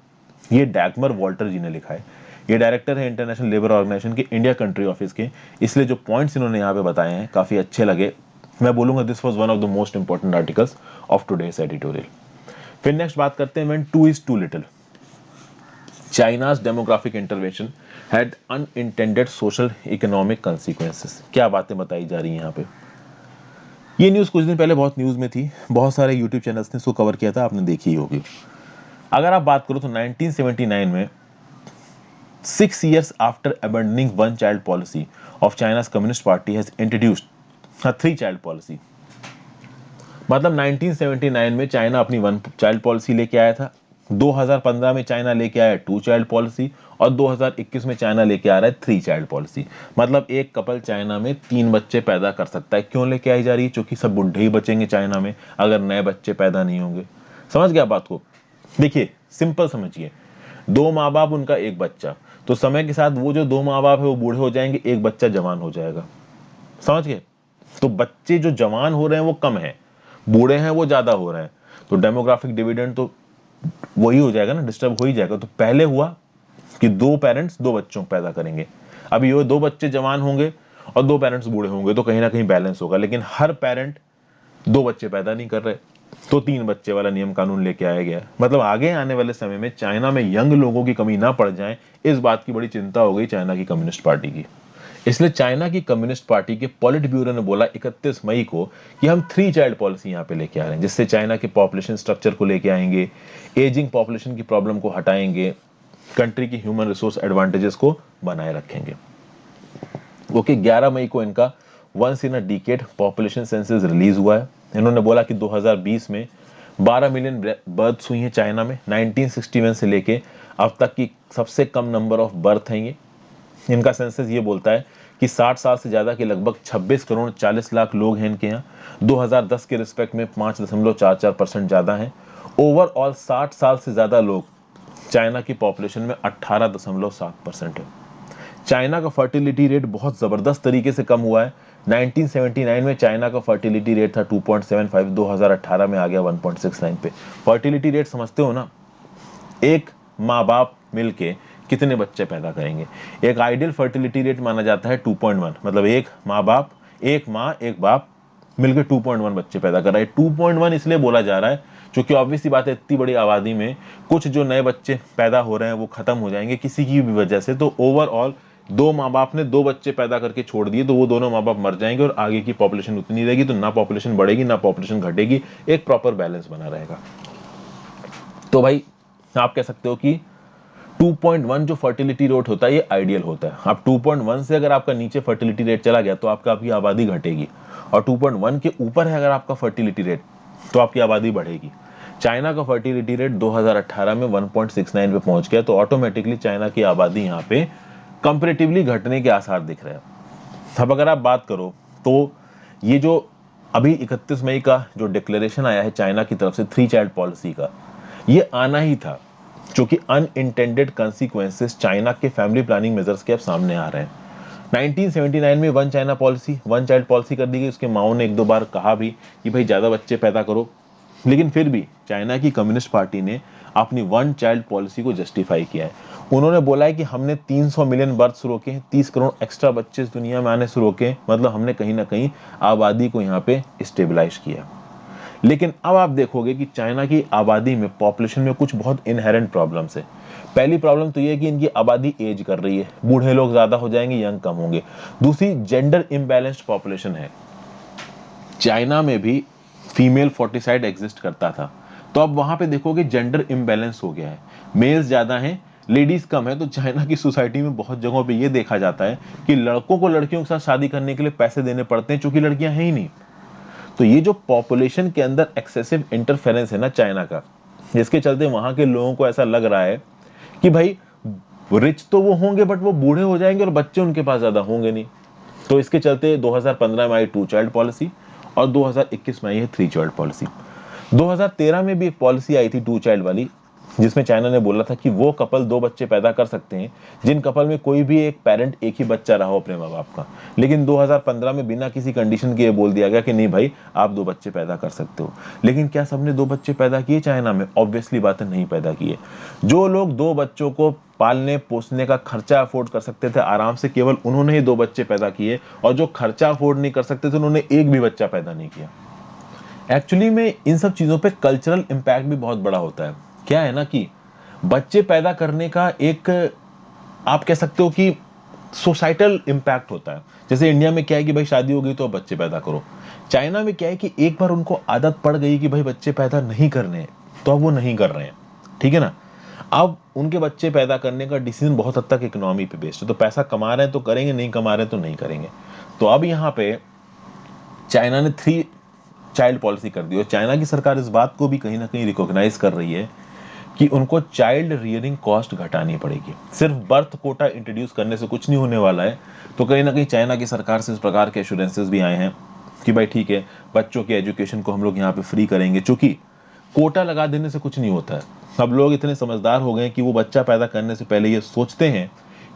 S1: ये डैगमर वॉल्टर जी ने लिखा है। ये डायरेक्टर है इंटरनेशनल लेबर ऑर्गेनाइजेशन के इंडिया कंट्री ऑफिस के, इसलिए जो पॉइंट्स इन्होंने यहाँ पे बताए हैं काफी अच्छे लगे। मैं बोलूंगा this was one of the most important articles of today's editorial. फिर नेक्स्ट बात करते हैं when two is too little, China's demographic intervention had unintended social economic consequences. क्या बातें बताई जा रही हैं यहाँ पे। ये न्यूज कुछ दिन पहले बहुत न्यूज में थी, बहुत सारे यूट्यूब चैनल्स ने इसको कवर किया था, आपने देखी ही होगी। अगर आप बात करो तो 1979 में 6 years after abandoning one child policy of China's Communist Party has introduced a 3-child policy। मतलब 1979 में चाइना अपनी 1 child policy लेके आया था, 2015 में चाइना लेके आया 2 child policy और 2021 में चाइना लेके आ रहा है 3 child policy। मतलब एक कपल चाइना में 3 बच्चे पैदा कर सकता है। क्यों लेके आई जा रही है? क्योंकि सब बुढ़े ही बचेंगे चाइना में अगर नए बच्चे पैदा नहीं होंगे। समझ गया बात को? देखिए सिंपल समझिए, 2 माँ बाप उनका एक बच्चा, तो समय के साथ वो जो 2 माँ बाप है वो बूढ़े हो जाएंगे, एक बच्चा जवान हो जाएगा। समझ गए? तो बच्चे जो जवान हो रहे हैं वो कम है, बूढ़े हैं वो ज्यादा हो रहे हैं, तो डेमोग्राफिक डिविडेंड तो वही हो जाएगा ना, डिस्टर्ब हो ही जाएगा। तो पहले हुआ कि 2 पेरेंट्स 2 बच्चों पैदा करेंगे, अब ये 2 बच्चे जवान होंगे और 2 पेरेंट्स बूढ़े होंगे, तो कहीं ना कहीं बैलेंस होगा। लेकिन हर पेरेंट 2 बच्चे पैदा नहीं कर रहे, तो 3 बच्चे वाला नियम कानून लेके आया गया। मतलब आगे आने वाले समय में चाइना में यंग लोगों की कमी ना पड़ जाए, इस बात की बड़ी चिंता हो गई चाइना की कम्युनिस्ट पार्टी की। इसलिए चाइना की कम्युनिस्ट पार्टी के पॉलिट ब्यूरो ने बोला 31 मई को कि हम 3 चाइल्ड पॉलिसी यहाँ पे लेके आ रहे हैं, जिससे चाइना के पॉपुलेशन स्ट्रक्चर को लेके आएंगे, एजिंग पॉपुलेशन की प्रॉब्लम को हटाएंगे, कंट्री की ह्यूमन रिसोर्स एडवांटेजेस को बनाए रखेंगे। ओके, 11 मई को इनका once in a decade population census release हुआ है। इन्होंने बोला कि 2020 में 12 मिलियन बर्थ्स हुई हैं चाइना में, 1961 से लेके अब तक की सबसे कम नंबर ऑफ बर्थ हैं ये। इनका सेंसस ये बोलता है कि 60 साल से ज़्यादा के लगभग 26 करोड़ 40 लाख लोग हैं इनके यहाँ। 2010 के रिस्पेक्ट में 5.44% ज़्यादा हैं। ओवरऑल 60 साल से ज़्यादा लोग चाइना की पॉपुलेशन में 18.7% है। चाइना का फर्टिलिटी रेट बहुत ज़बरदस्त तरीके से कम हुआ है। 1979 में चाइना का फर्टिलिटी रेट था 2.75, 2018 में आ गया 1.69 पे। फर्टिलिटी रेट समझते हो ना, एक माँ बाप मिलके कितने बच्चे पैदा करेंगे। एक आइडियल फर्टिलिटी रेट माना जाता है 2.1, मतलब एक माँ एक बाप मिलकर 2.1 बच्चे पैदा कर रहा है। 2.1 इसलिए बोला जा रहा है क्योंकि ऑब्वियस सी बात है, इतनी बड़ी आबादी में कुछ जो नए बच्चे पैदा हो रहे हैं वो खत्म हो जाएंगे किसी की भी वजह से। तो ओवरऑल दो माँ बाप ने दो बच्चे पैदा करके छोड़ दिए तो वो दोनों माँ बाप मर जाएंगे और आगे की पॉपुलेशन उतनी रहेगी, तो ना पॉपुलेशन बढ़ेगी ना पॉपुलेशन घटेगी, एक प्रॉपर बैलेंस बना रहेगा। तो भाई आप कह सकते हो कि 2.1 जो फर्टिलिटी रेट होता है ये आइडियल होता है। अब 2.1 से अगर आपका नीचे फर्टिलिटी रेट चला गया तो आपकी आबादी घटेगी, और 2.1 के ऊपर है अगर आपका फर्टिलिटी रेट तो आपकी आबादी बढ़ेगी। चाइना का फर्टिलिटी रेट 2018 में 1.69 पे पहुंच गया, तो ऑटोमेटिकली चाइना की आबादी यहाँ पे कंपेरेटिवली घटने के आसार दिख रहे हैं। अब अगर आप बात करो तो ये जो अभी 31 मई का जो डिक्लेरेशन आया है चाइना की तरफ से 3 चाइल्ड पॉलिसी का, ये आना ही था क्योंकि अनइंटेंडेड कंसीक्वेंसेस चाइना के फैमिली प्लानिंग मेजर्स के अब सामने आ रहे हैं। 1979 में वन चाइल्ड पॉलिसी कर दी गई। उसके माओ ने एक दो बार कहा भी कि भाई ज्यादा बच्चे पैदा करो, लेकिन फिर भी चाइना की कम्युनिस्ट पार्टी ने अपनी वन चाइल्ड पॉलिसी को जस्टिफाई किया है। उन्होंने बोला है कि हमने 300 मिलियन बर्थ्स रोके हैं, 30 करोड़ एक्स्ट्रा बच्चे इस दुनिया में आने से रोके, मतलब हमने कहीं ना कहीं आबादी को यहाँ पे स्टेबलाइज किया। लेकिन अब आप देखोगे कि चाइना की आबादी में, पॉपुलेशन में कुछ बहुत इनहेरेंट प्रॉब्लम्स है। पहली प्रॉब्लम तो ये है कि इनकी आबादी एज कर रही है, बूढ़े लोग ज्यादा हो जाएंगे, यंग कम होंगे। दूसरी, जेंडर इम्बैलेंस्ड पॉपुलेशन है। चाइना में भी फीमेल फोर्टिसाइड एग्जिस्ट करता था, तो अब वहां पे देखोगे जेंडर इम्बैलेंस हो गया है, मेल्स ज्यादा हैं लेडीज कम है। तो चाइना की सोसाइटी में बहुत जगहों पे ये देखा जाता है कि लड़कों को लड़कियों के साथ शादी करने के लिए पैसे देने पड़ते हैं, चूंकि लड़कियां हैं ही नहीं। तो ये जो पॉपुलेशन के अंदर एक्सेसिव इंटरफेरेंस है ना चाइना का, जिसके चलते वहां के लोगों को ऐसा लग रहा है कि भाई रिच तो वो होंगे बट वो बूढ़े हो जाएंगे और बच्चे उनके पास ज्यादा होंगे नहीं। तो इसके चलते 2015 में आई 2 चाइल्ड पॉलिसी और 2021 में आई है 3 चाइल्ड पॉलिसी। 2013 में भी एक पॉलिसी आई थी 2 चाइल्ड वाली, जिसमें चाइना ने बोला था कि वो कपल 2 बच्चे पैदा कर सकते हैं जिन कपल में कोई भी एक पेरेंट एक ही बच्चा रहा हो अपने माँ बाप का। लेकिन 2015 में बिना किसी कंडीशन के ये बोल दिया गया कि नहीं भाई आप 2 बच्चे पैदा कर सकते हो। लेकिन क्या सबने 2 बच्चे पैदा किए चाइना में? ऑब्वियसली बात है, नहीं पैदा किए। जो लोग 2 बच्चों को पालने पोसने का खर्चा अफोर्ड कर सकते थे आराम से, केवल उन्होंने ही 2 बच्चे पैदा किए, और जो खर्चा अफोर्ड नहीं कर सकते थे उन्होंने एक भी बच्चा पैदा नहीं किया। एक्चुअली में इन सब चीजों पे कल्चरल इंपैक्ट भी बहुत बड़ा होता है। क्या है ना कि बच्चे पैदा करने का एक, आप कह सकते हो कि सोसाइटल इंपैक्ट होता है। जैसे इंडिया में क्या है कि भाई शादी हो गई तो अब बच्चे पैदा करो। चाइना में क्या है कि एक बार उनको आदत पड़ गई कि भाई बच्चे पैदा नहीं करने हैं, तो अब वो नहीं कर रहे हैं, ठीक है ना। अब उनके बच्चे पैदा करने का डिसीजन बहुत हद तक इकोनॉमी पे बेस्ड है। तो पैसा कमा रहे हैं तो करेंगे, नहीं कमा रहे हैं तो नहीं करेंगे। तो अब यहाँ पे चाइना ने 3 चाइल्ड पॉलिसी कर दी, और चाइना की सरकार इस बात को भी कहीं ना कहीं रिकॉग्नाइज कर रही है कि उनको चाइल्ड रियरिंग कॉस्ट घटानी पड़ेगी। सिर्फ बर्थ कोटा इंट्रोड्यूस करने से कुछ नहीं होने वाला है। तो कहीं ना कहीं चाइना की सरकार से इस प्रकार के एश्योरेंसेस भी आए हैं कि भाई ठीक है, बच्चों के एजुकेशन को हम लोग यहाँ पे फ्री करेंगे। चूंकि कोटा लगा देने से कुछ नहीं होता है। अब लोग इतने समझदार हो गए कि वो बच्चा पैदा करने से पहले ये सोचते हैं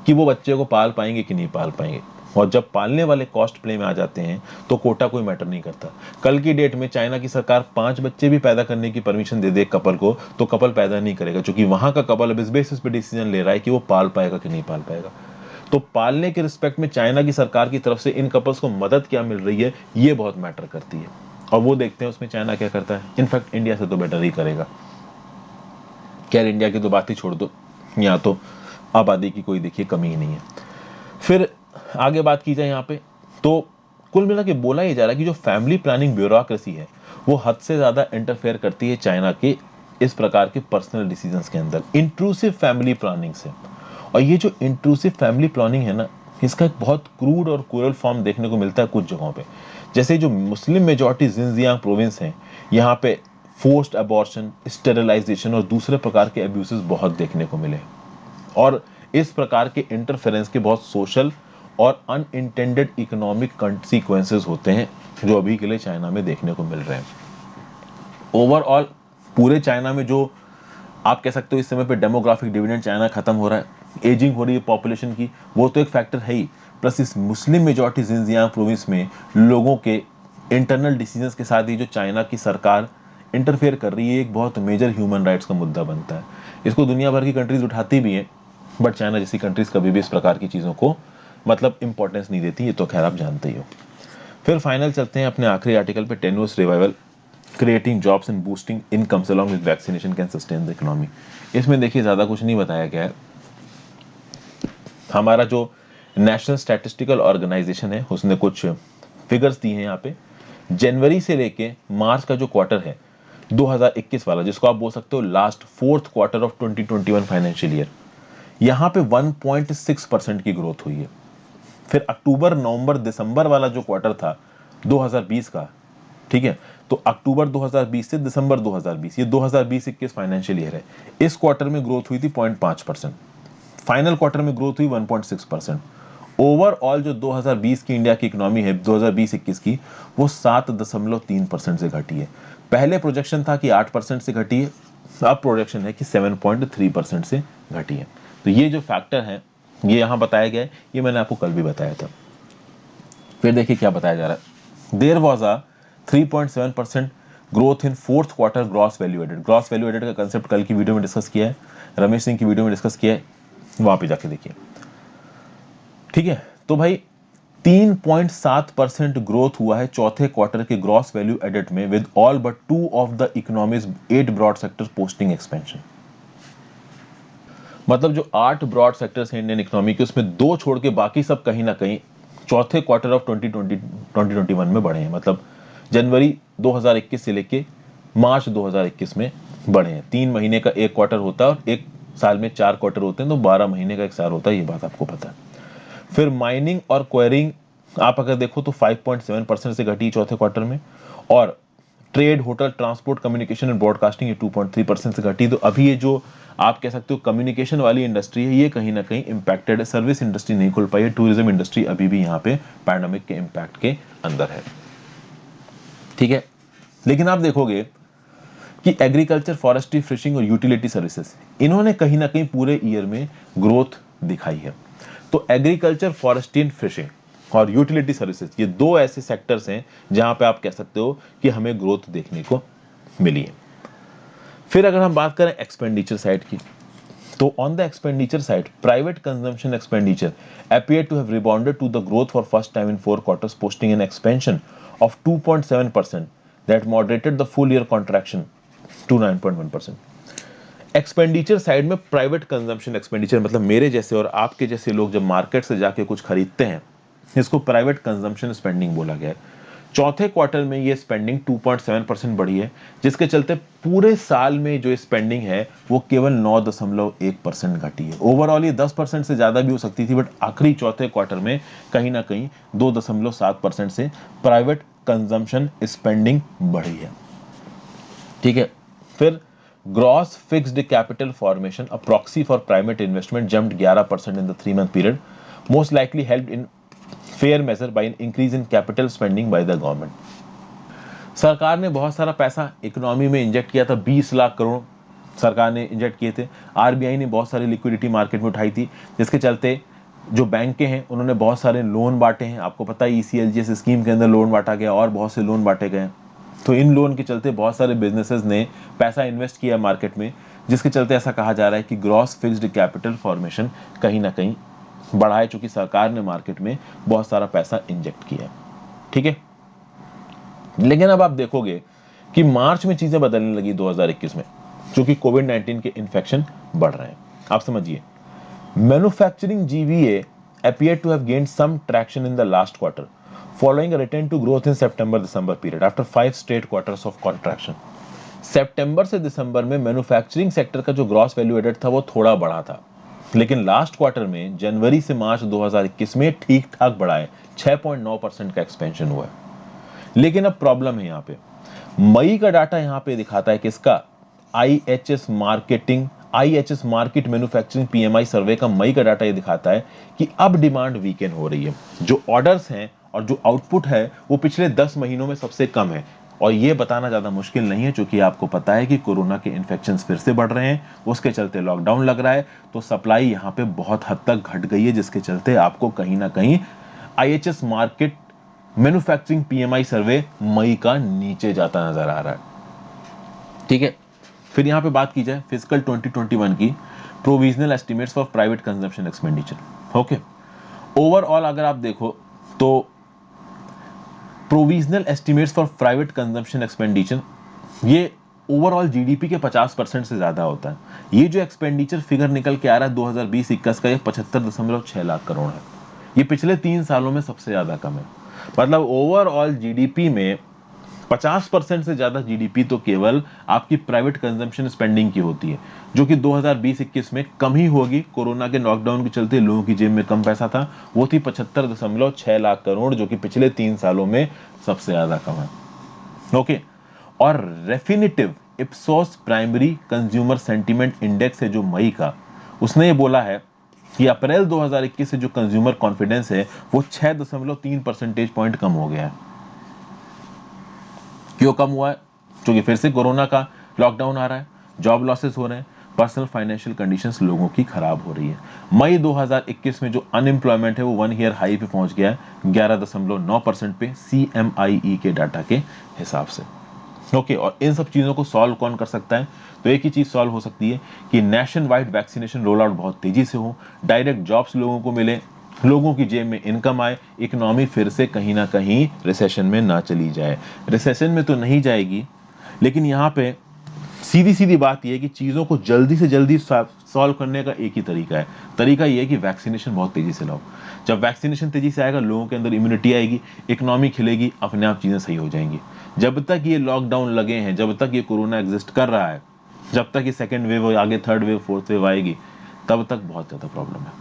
S1: कि वो बच्चे को पाल पाएंगे कि नहीं पाल पाएंगे, और जब पालने वाले कॉस्ट प्ले में आ जाते हैं तो कोटा कोई मैटर नहीं करता। कल की डेट में चाइना की सरकार 5 बच्चे भी पैदा करने की परमिशन दे दे कपल को, तो कपल पैदा नहीं करेगा, क्योंकि वहां का कपल अब इस बेसिस पे डिसीजन ले रहा है कि वो पाल पाएगा कि नहीं पाल पाएगा। तो पालने के रिस्पेक्ट में चाइना की सरकार की तरफ से इन कपल्स को मदद क्या मिल रही है, ये बहुत मैटर करती है। और वो देखते हैं उसमें चाइना क्या करता है। इनफैक्ट इंडिया से तो बेटर ही करेगा। खैर इंडिया की तो बात ही छोड़ दो, यहाँ तो आबादी की कोई देखिए कमी ही नहीं है। फिर आगे बात की जाए यहाँ पे, तो कुल मिला के बोला ये जा रहा है कि जो फैमिली प्लानिंग ब्यूरोक्रेसी है वो हद से ज्यादा इंटरफेयर करती है चाइना के इस प्रकार के पर्सनल डिसीजंस के अंदर, इंट्रूसिव फैमिली प्लानिंग से। और ये जो इंट्रूसिव फैमिली प्लानिंग है ना, इसका एक बहुत क्रूड और क्रूरल फॉर्म देखने को मिलता है कुछ जगहों पे। जैसे जो मुस्लिम मेजॉरिटी जिंजियांग प्रोविंस है, यहाँ पे फोर्स्ड अबॉर्शन, स्टेरिलाइजेशन और दूसरे प्रकार के अब्यूसेस बहुत देखने को मिले और इस प्रकार के इंटरफेरेंस के बहुत सोशल और अनइंटेंडेड इकोनॉमिक कॉन्सिक्वेंसेस होते हैं जो अभी के लिए चाइना में देखने को मिल रहे हैं। ओवरऑल पूरे चाइना में जो आप कह सकते हो इस समय पे डेमोग्राफिक डिविडेंड चाइना खत्म हो रहा है, एजिंग हो रही है पॉपुलेशन की, वो तो एक फैक्टर है ही, प्लस इस मुस्लिम मेजॉरिटी जिनजियांग प्रोविंस में लोगों के इंटरनल डिसीजंस के साथ ही जो चाइना की सरकार इंटरफेयर कर रही है एक बहुत मेजर ह्यूमन राइट्स का मुद्दा बनता है। इसको दुनिया भर की कंट्रीज उठाती भी हैं, बट चाइना जैसी कंट्रीज कभी भी इस प्रकार की चीज़ों को मतलब इंपॉर्टेंस नहीं देती, ये तो खैर आप जानते ही हो। फिर फाइनल चलते हैं अपने आखिरी आर्टिकल पे, tenuous revival creating jobs and boosting incomes along with vaccination can sustain the economy. इसमें देखिए ज़्यादा कुछ नहीं बताया गया है। हमारा जो नेशनल स्टैटिस्टिकल ऑर्गेनाइजेशन है उसने कुछ फिगर्स दिए हैं यहाँ पे। जनवरी से लेके मार्च का जो क्वार्टर है 2021 वाला, जिसको आप बोल सकते हो last fourth quarter of 2021 financial year, यहाँ पे 1.6% की ग्रोथ हुई है। फिर अक्टूबर नवंबर दिसंबर वाला जो क्वार्टर था 2020 का, ठीक है, तो अक्टूबर 2020 से दिसंबर 2020, ये 2020-21 फाइनेंशियल ईयर है, इस क्वार्टर में ग्रोथ हुई थी 0.5%, फाइनल क्वार्टर में ग्रोथ हुई 1.6%। ओवरऑल जो 2020 की इंडिया की इकोनॉमी है 2020-21 की, वो 7.3% से घटी है। पहले प्रोजेक्शन था कि 8% से घटी है, अब प्रोजेक्शन है कि 7.3% से घटी है। तो ये जो फैक्टर है ये यहाँ बताया गया है, ये मैंने आपको कल भी बताया था। फिर देखिए क्या बताया जा रहा है, there was a 3.7% growth in fourth quarter gross value added. Gross value added का कंसेप्ट कल की वीडियो में डिस्कस किया है, रमेश सिंह की वीडियो में डिस्कस किया है, वहां पे जाके देखिए, ठीक है। तो भाई 3.7% ग्रोथ हुआ है चौथे क्वार्टर के ग्रॉस वैल्यू एडेड में, with all but 2 of the economy's 8 broad sectors posting expansion. मतलब जो 8 ब्रॉड सेक्टर्स हैं इंडियन इकोनॉमी के, उसमें 2 छोड़ के बाकी सब कहीं ना कहीं चौथे क्वार्टर ऑफ 2021 में बढ़े हैं। मतलब जनवरी 2021 से लेके मार्च 2021 में बढ़े हैं। 3 महीने का एक क्वार्टर होता है और एक साल में 4 क्वार्टर होते हैं, तो 12 महीने का एक साल होता है, ये बात आपको पता है। फिर माइनिंग और क्वेरिंग आप अगर देखो तो 5.7% से घटी चौथे क्वार्टर में, और trade, hotel, transport, communication and broadcasting ये 2.3% से घटी। तो अभी ये जो आप कह सकते हो कम्युनिकेशन वाली इंडस्ट्री है ये कहीं ना कहीं इंपैक्टेड है, सर्विस इंडस्ट्री नहीं खुल पाई है, टूरिज्म इंडस्ट्री अभी भी यहाँ पे पैंडेमिक के इंपैक्ट के अंदर है, ठीक है। लेकिन आप देखोगे कि एग्रीकल्चर, फॉरेस्ट्री, फिशिंग और यूटिलिटी सर्विसेज, इन्होंने कहीं ना कहीं पूरे ईयर में ग्रोथ दिखाई है। तो एग्रीकल्चर, फॉरेस्ट्री एंड फिशिंग और यूटिलिटी सर्विसेज ये 2 ऐसे सेक्टर्स हैं जहां पे आप कह सकते हो कि हमें ग्रोथ देखने को मिली है। फिर अगर हम बात करें एक्सपेंडिचर साइड की, तो on the expenditure side private consumption expenditure appeared to have rebounded to the growth for first time in 4 quarters, posting an expansion of 2.7% that moderated the full year contraction to 9.1%। Expenditure side में private consumption expenditure मतलब मेरे जैसे और आपके जैसे लोग जब market से जाके कुछ खरीदते हैं, इसको प्राइवेट कंजम्पशन स्पेंडिंग बोला गया है। चौथे क्वार्टर में ये स्पेंडिंग 2.7% बढ़ी है, जिसके चलते पूरे साल में जो स्पेंडिंग है वो केवल 9.1% घटी है। ओवरऑल ये 10% से ज्यादा भी हो सकती थी, बट आखिरी चौथे क्वार्टर में कहीं ना कहीं 2.7% से प्राइवेट कंजम्पशन स्पेंडिंग बढ़ी है, ठीक है। फिर gross fixed capital formation, a proxy for private investment, jumped 11% in the 3-month period, most likely helped in fair measure by an increase in capital spending by the government. सरकार ने बहुत सारा पैसा इकोनॉमी में इंजेक्ट किया था, 20 लाख करोड़ सरकार ने इंजेक्ट किए थे। आरबीआई ने बहुत सारी लिक्विडिटी मार्केट में उठाई थी, जिसके चलते जो बैंकें हैं उन्होंने बहुत सारे लोन बांटे हैं। आपको पता है ECLGS स्कीम के अंदर लोन बांटा गया और बहुत से लोन बांटे गए। तो इन लोन के चलते बहुत सारे बिजनेसेस ने पैसा इन्वेस्ट किया मार्केट में, जिसके चलते ऐसा कहा जा रहा है कि ग्रॉस फिक्स्ड कैपिटल फॉर्मेशन कहीं ना कहीं बढ़ा है, चूंकि सरकार ने मार्केट में बहुत सारा पैसा इंजेक्ट किया, ठीक है। लेकिन अब आप देखोगे कि मार्च में चीजें बदलने लगी 2021 में, क्योंकि कोविड-19 के इन्फेक्शन बढ़ रहे हैं। आप समझिए, manufacturing GVA appeared to have gained some traction in the last quarter, following a return to growth in September-December period after 5 straight quarters of contraction। सितंबर से दिसंबर में मैन्युफैक्चरिंग सेक्टर का जो ग्रॉस वैल्यू एडेड था वो थोड़ा बढ़ा था, लेकिन लास्ट क्वार्टर में जनवरी से मार्च 2021 में ठीक ठाक बढ़ा है, 6.9% का एक्सपेंशन हुआ है। लेकिन अब प्रॉब्लम है यहाँ पे, मई का डाटा यहां पे दिखाता है किसका, IHS मार्केट मैन्युफैक्चरिंग PMI सर्वे का मई का डाटा ये दिखाता है कि अब डिमांड वीकेंड हो रही है। जो ऑर्डर्स हैं और जो आउटपुट है वो पिछले 10 महीनों में सबसे कम है। और ये बताना ज्यादा मुश्किल नहीं है, क्योंकि आपको पता है कि कोरोना के इन्फेक्शंस फिर से बढ़ रहे हैं, उसके चलते लॉकडाउन लग रहा है, तो सप्लाई यहाँ पे बहुत हद तक घट गई है, जिसके चलते आपको कहीं ना कहीं IHS मार्केट मैन्युफैक्चरिंग PMI सर्वे मई का नीचे जाता नजर आ रहा है। ठीक है, फिर यहां पे बात की जाए फिजिकल 2021 की provisional estimates for private consumption expenditure. Okay, overall अगर आप देखो तो provisional estimates for private consumption expenditure ये ओवरऑल GDP के 50% से ज्यादा होता है। ये जो एक्सपेंडिचर फिगर निकल के आ रहा है 2020-21 का, ये 75.6 लाख करोड़ है। ये पिछले 3 सालों में सबसे ज्यादा कम है। मतलब ओवरऑल GDP में 50% से ज्यादा GDP तो केवल आपकी प्राइवेट कंजम्पशन स्पेंडिंग की होती है, जो कि 2020-21 में कम ही होगी। कोरोना के लॉकडाउन के चलते लोगों की जेब में कम पैसा था, वो थी 75.6 लाख करोड़, जो कि पिछले 3 सालों में सबसे ज्यादा कम है। ओके, और रेफिनिटिव Ipsos primary consumer sentiment index है जो मई का, उसने ये बोला है कि अप्रैल 2021 से जो कंज्यूमर कॉन्फिडेंस है वो 6.3 परसेंटेज पॉइंट कम हो गया है। क्यों कम हुआ है? क्योंकि फिर से कोरोना का लॉकडाउन आ रहा है, जॉब लॉसेस हो रहे हैं, पर्सनल फाइनेंशियल कंडीशंस लोगों की खराब हो रही है। मई 2021 में जो अनएम्प्लॉयमेंट है वो 1 ईयर हाई पे पहुंच गया है 11.9% पे CMIE के डाटा के हिसाब से। ओके, और इन सब चीजों को सॉल्व कौन कर सकता है? तो एक ही चीज सॉल्व हो सकती है कि nation wide vaccination roll out बहुत तेजी से हो, डायरेक्ट जॉब्स लोगों को मिले, लोगों की जेब में इनकम आए, इकोनॉमी फिर से कहीं ना कहीं रिसेशन में ना चली जाए। रिसेशन में तो नहीं जाएगी, लेकिन यहाँ पे सीधी सीधी बात यह है कि चीजों को जल्दी से जल्दी सॉल्व करने का एक ही तरीका है। तरीका यह है कि वैक्सीनेशन बहुत तेजी से लाओ। जब वैक्सीनेशन तेजी से आएगा, लोगों के अंदर इम्यूनिटी आएगी, इकोनॉमी खिलेगी, अपने आप चीजें सही हो जाएंगी। जब तक ये लॉकडाउन लगे हैं, जब तक ये कोरोना एग्जिस्ट कर रहा है, जब तक ये सेकेंड वेव, आगे थर्ड वेव, फोर्थ वेव आएगी, तब तक बहुत ज्यादा प्रॉब्लम है।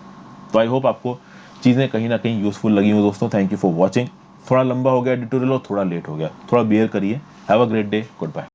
S1: तो आई होप आपको चीजें कहीं ना कहीं यूजफुल लगी हो दोस्तों। Thank you for watching. थोड़ा लंबा हो गया एडिटोरियल और थोड़ा लेट हो गया, थोड़ा बियर करिए। Have a great day, good bye.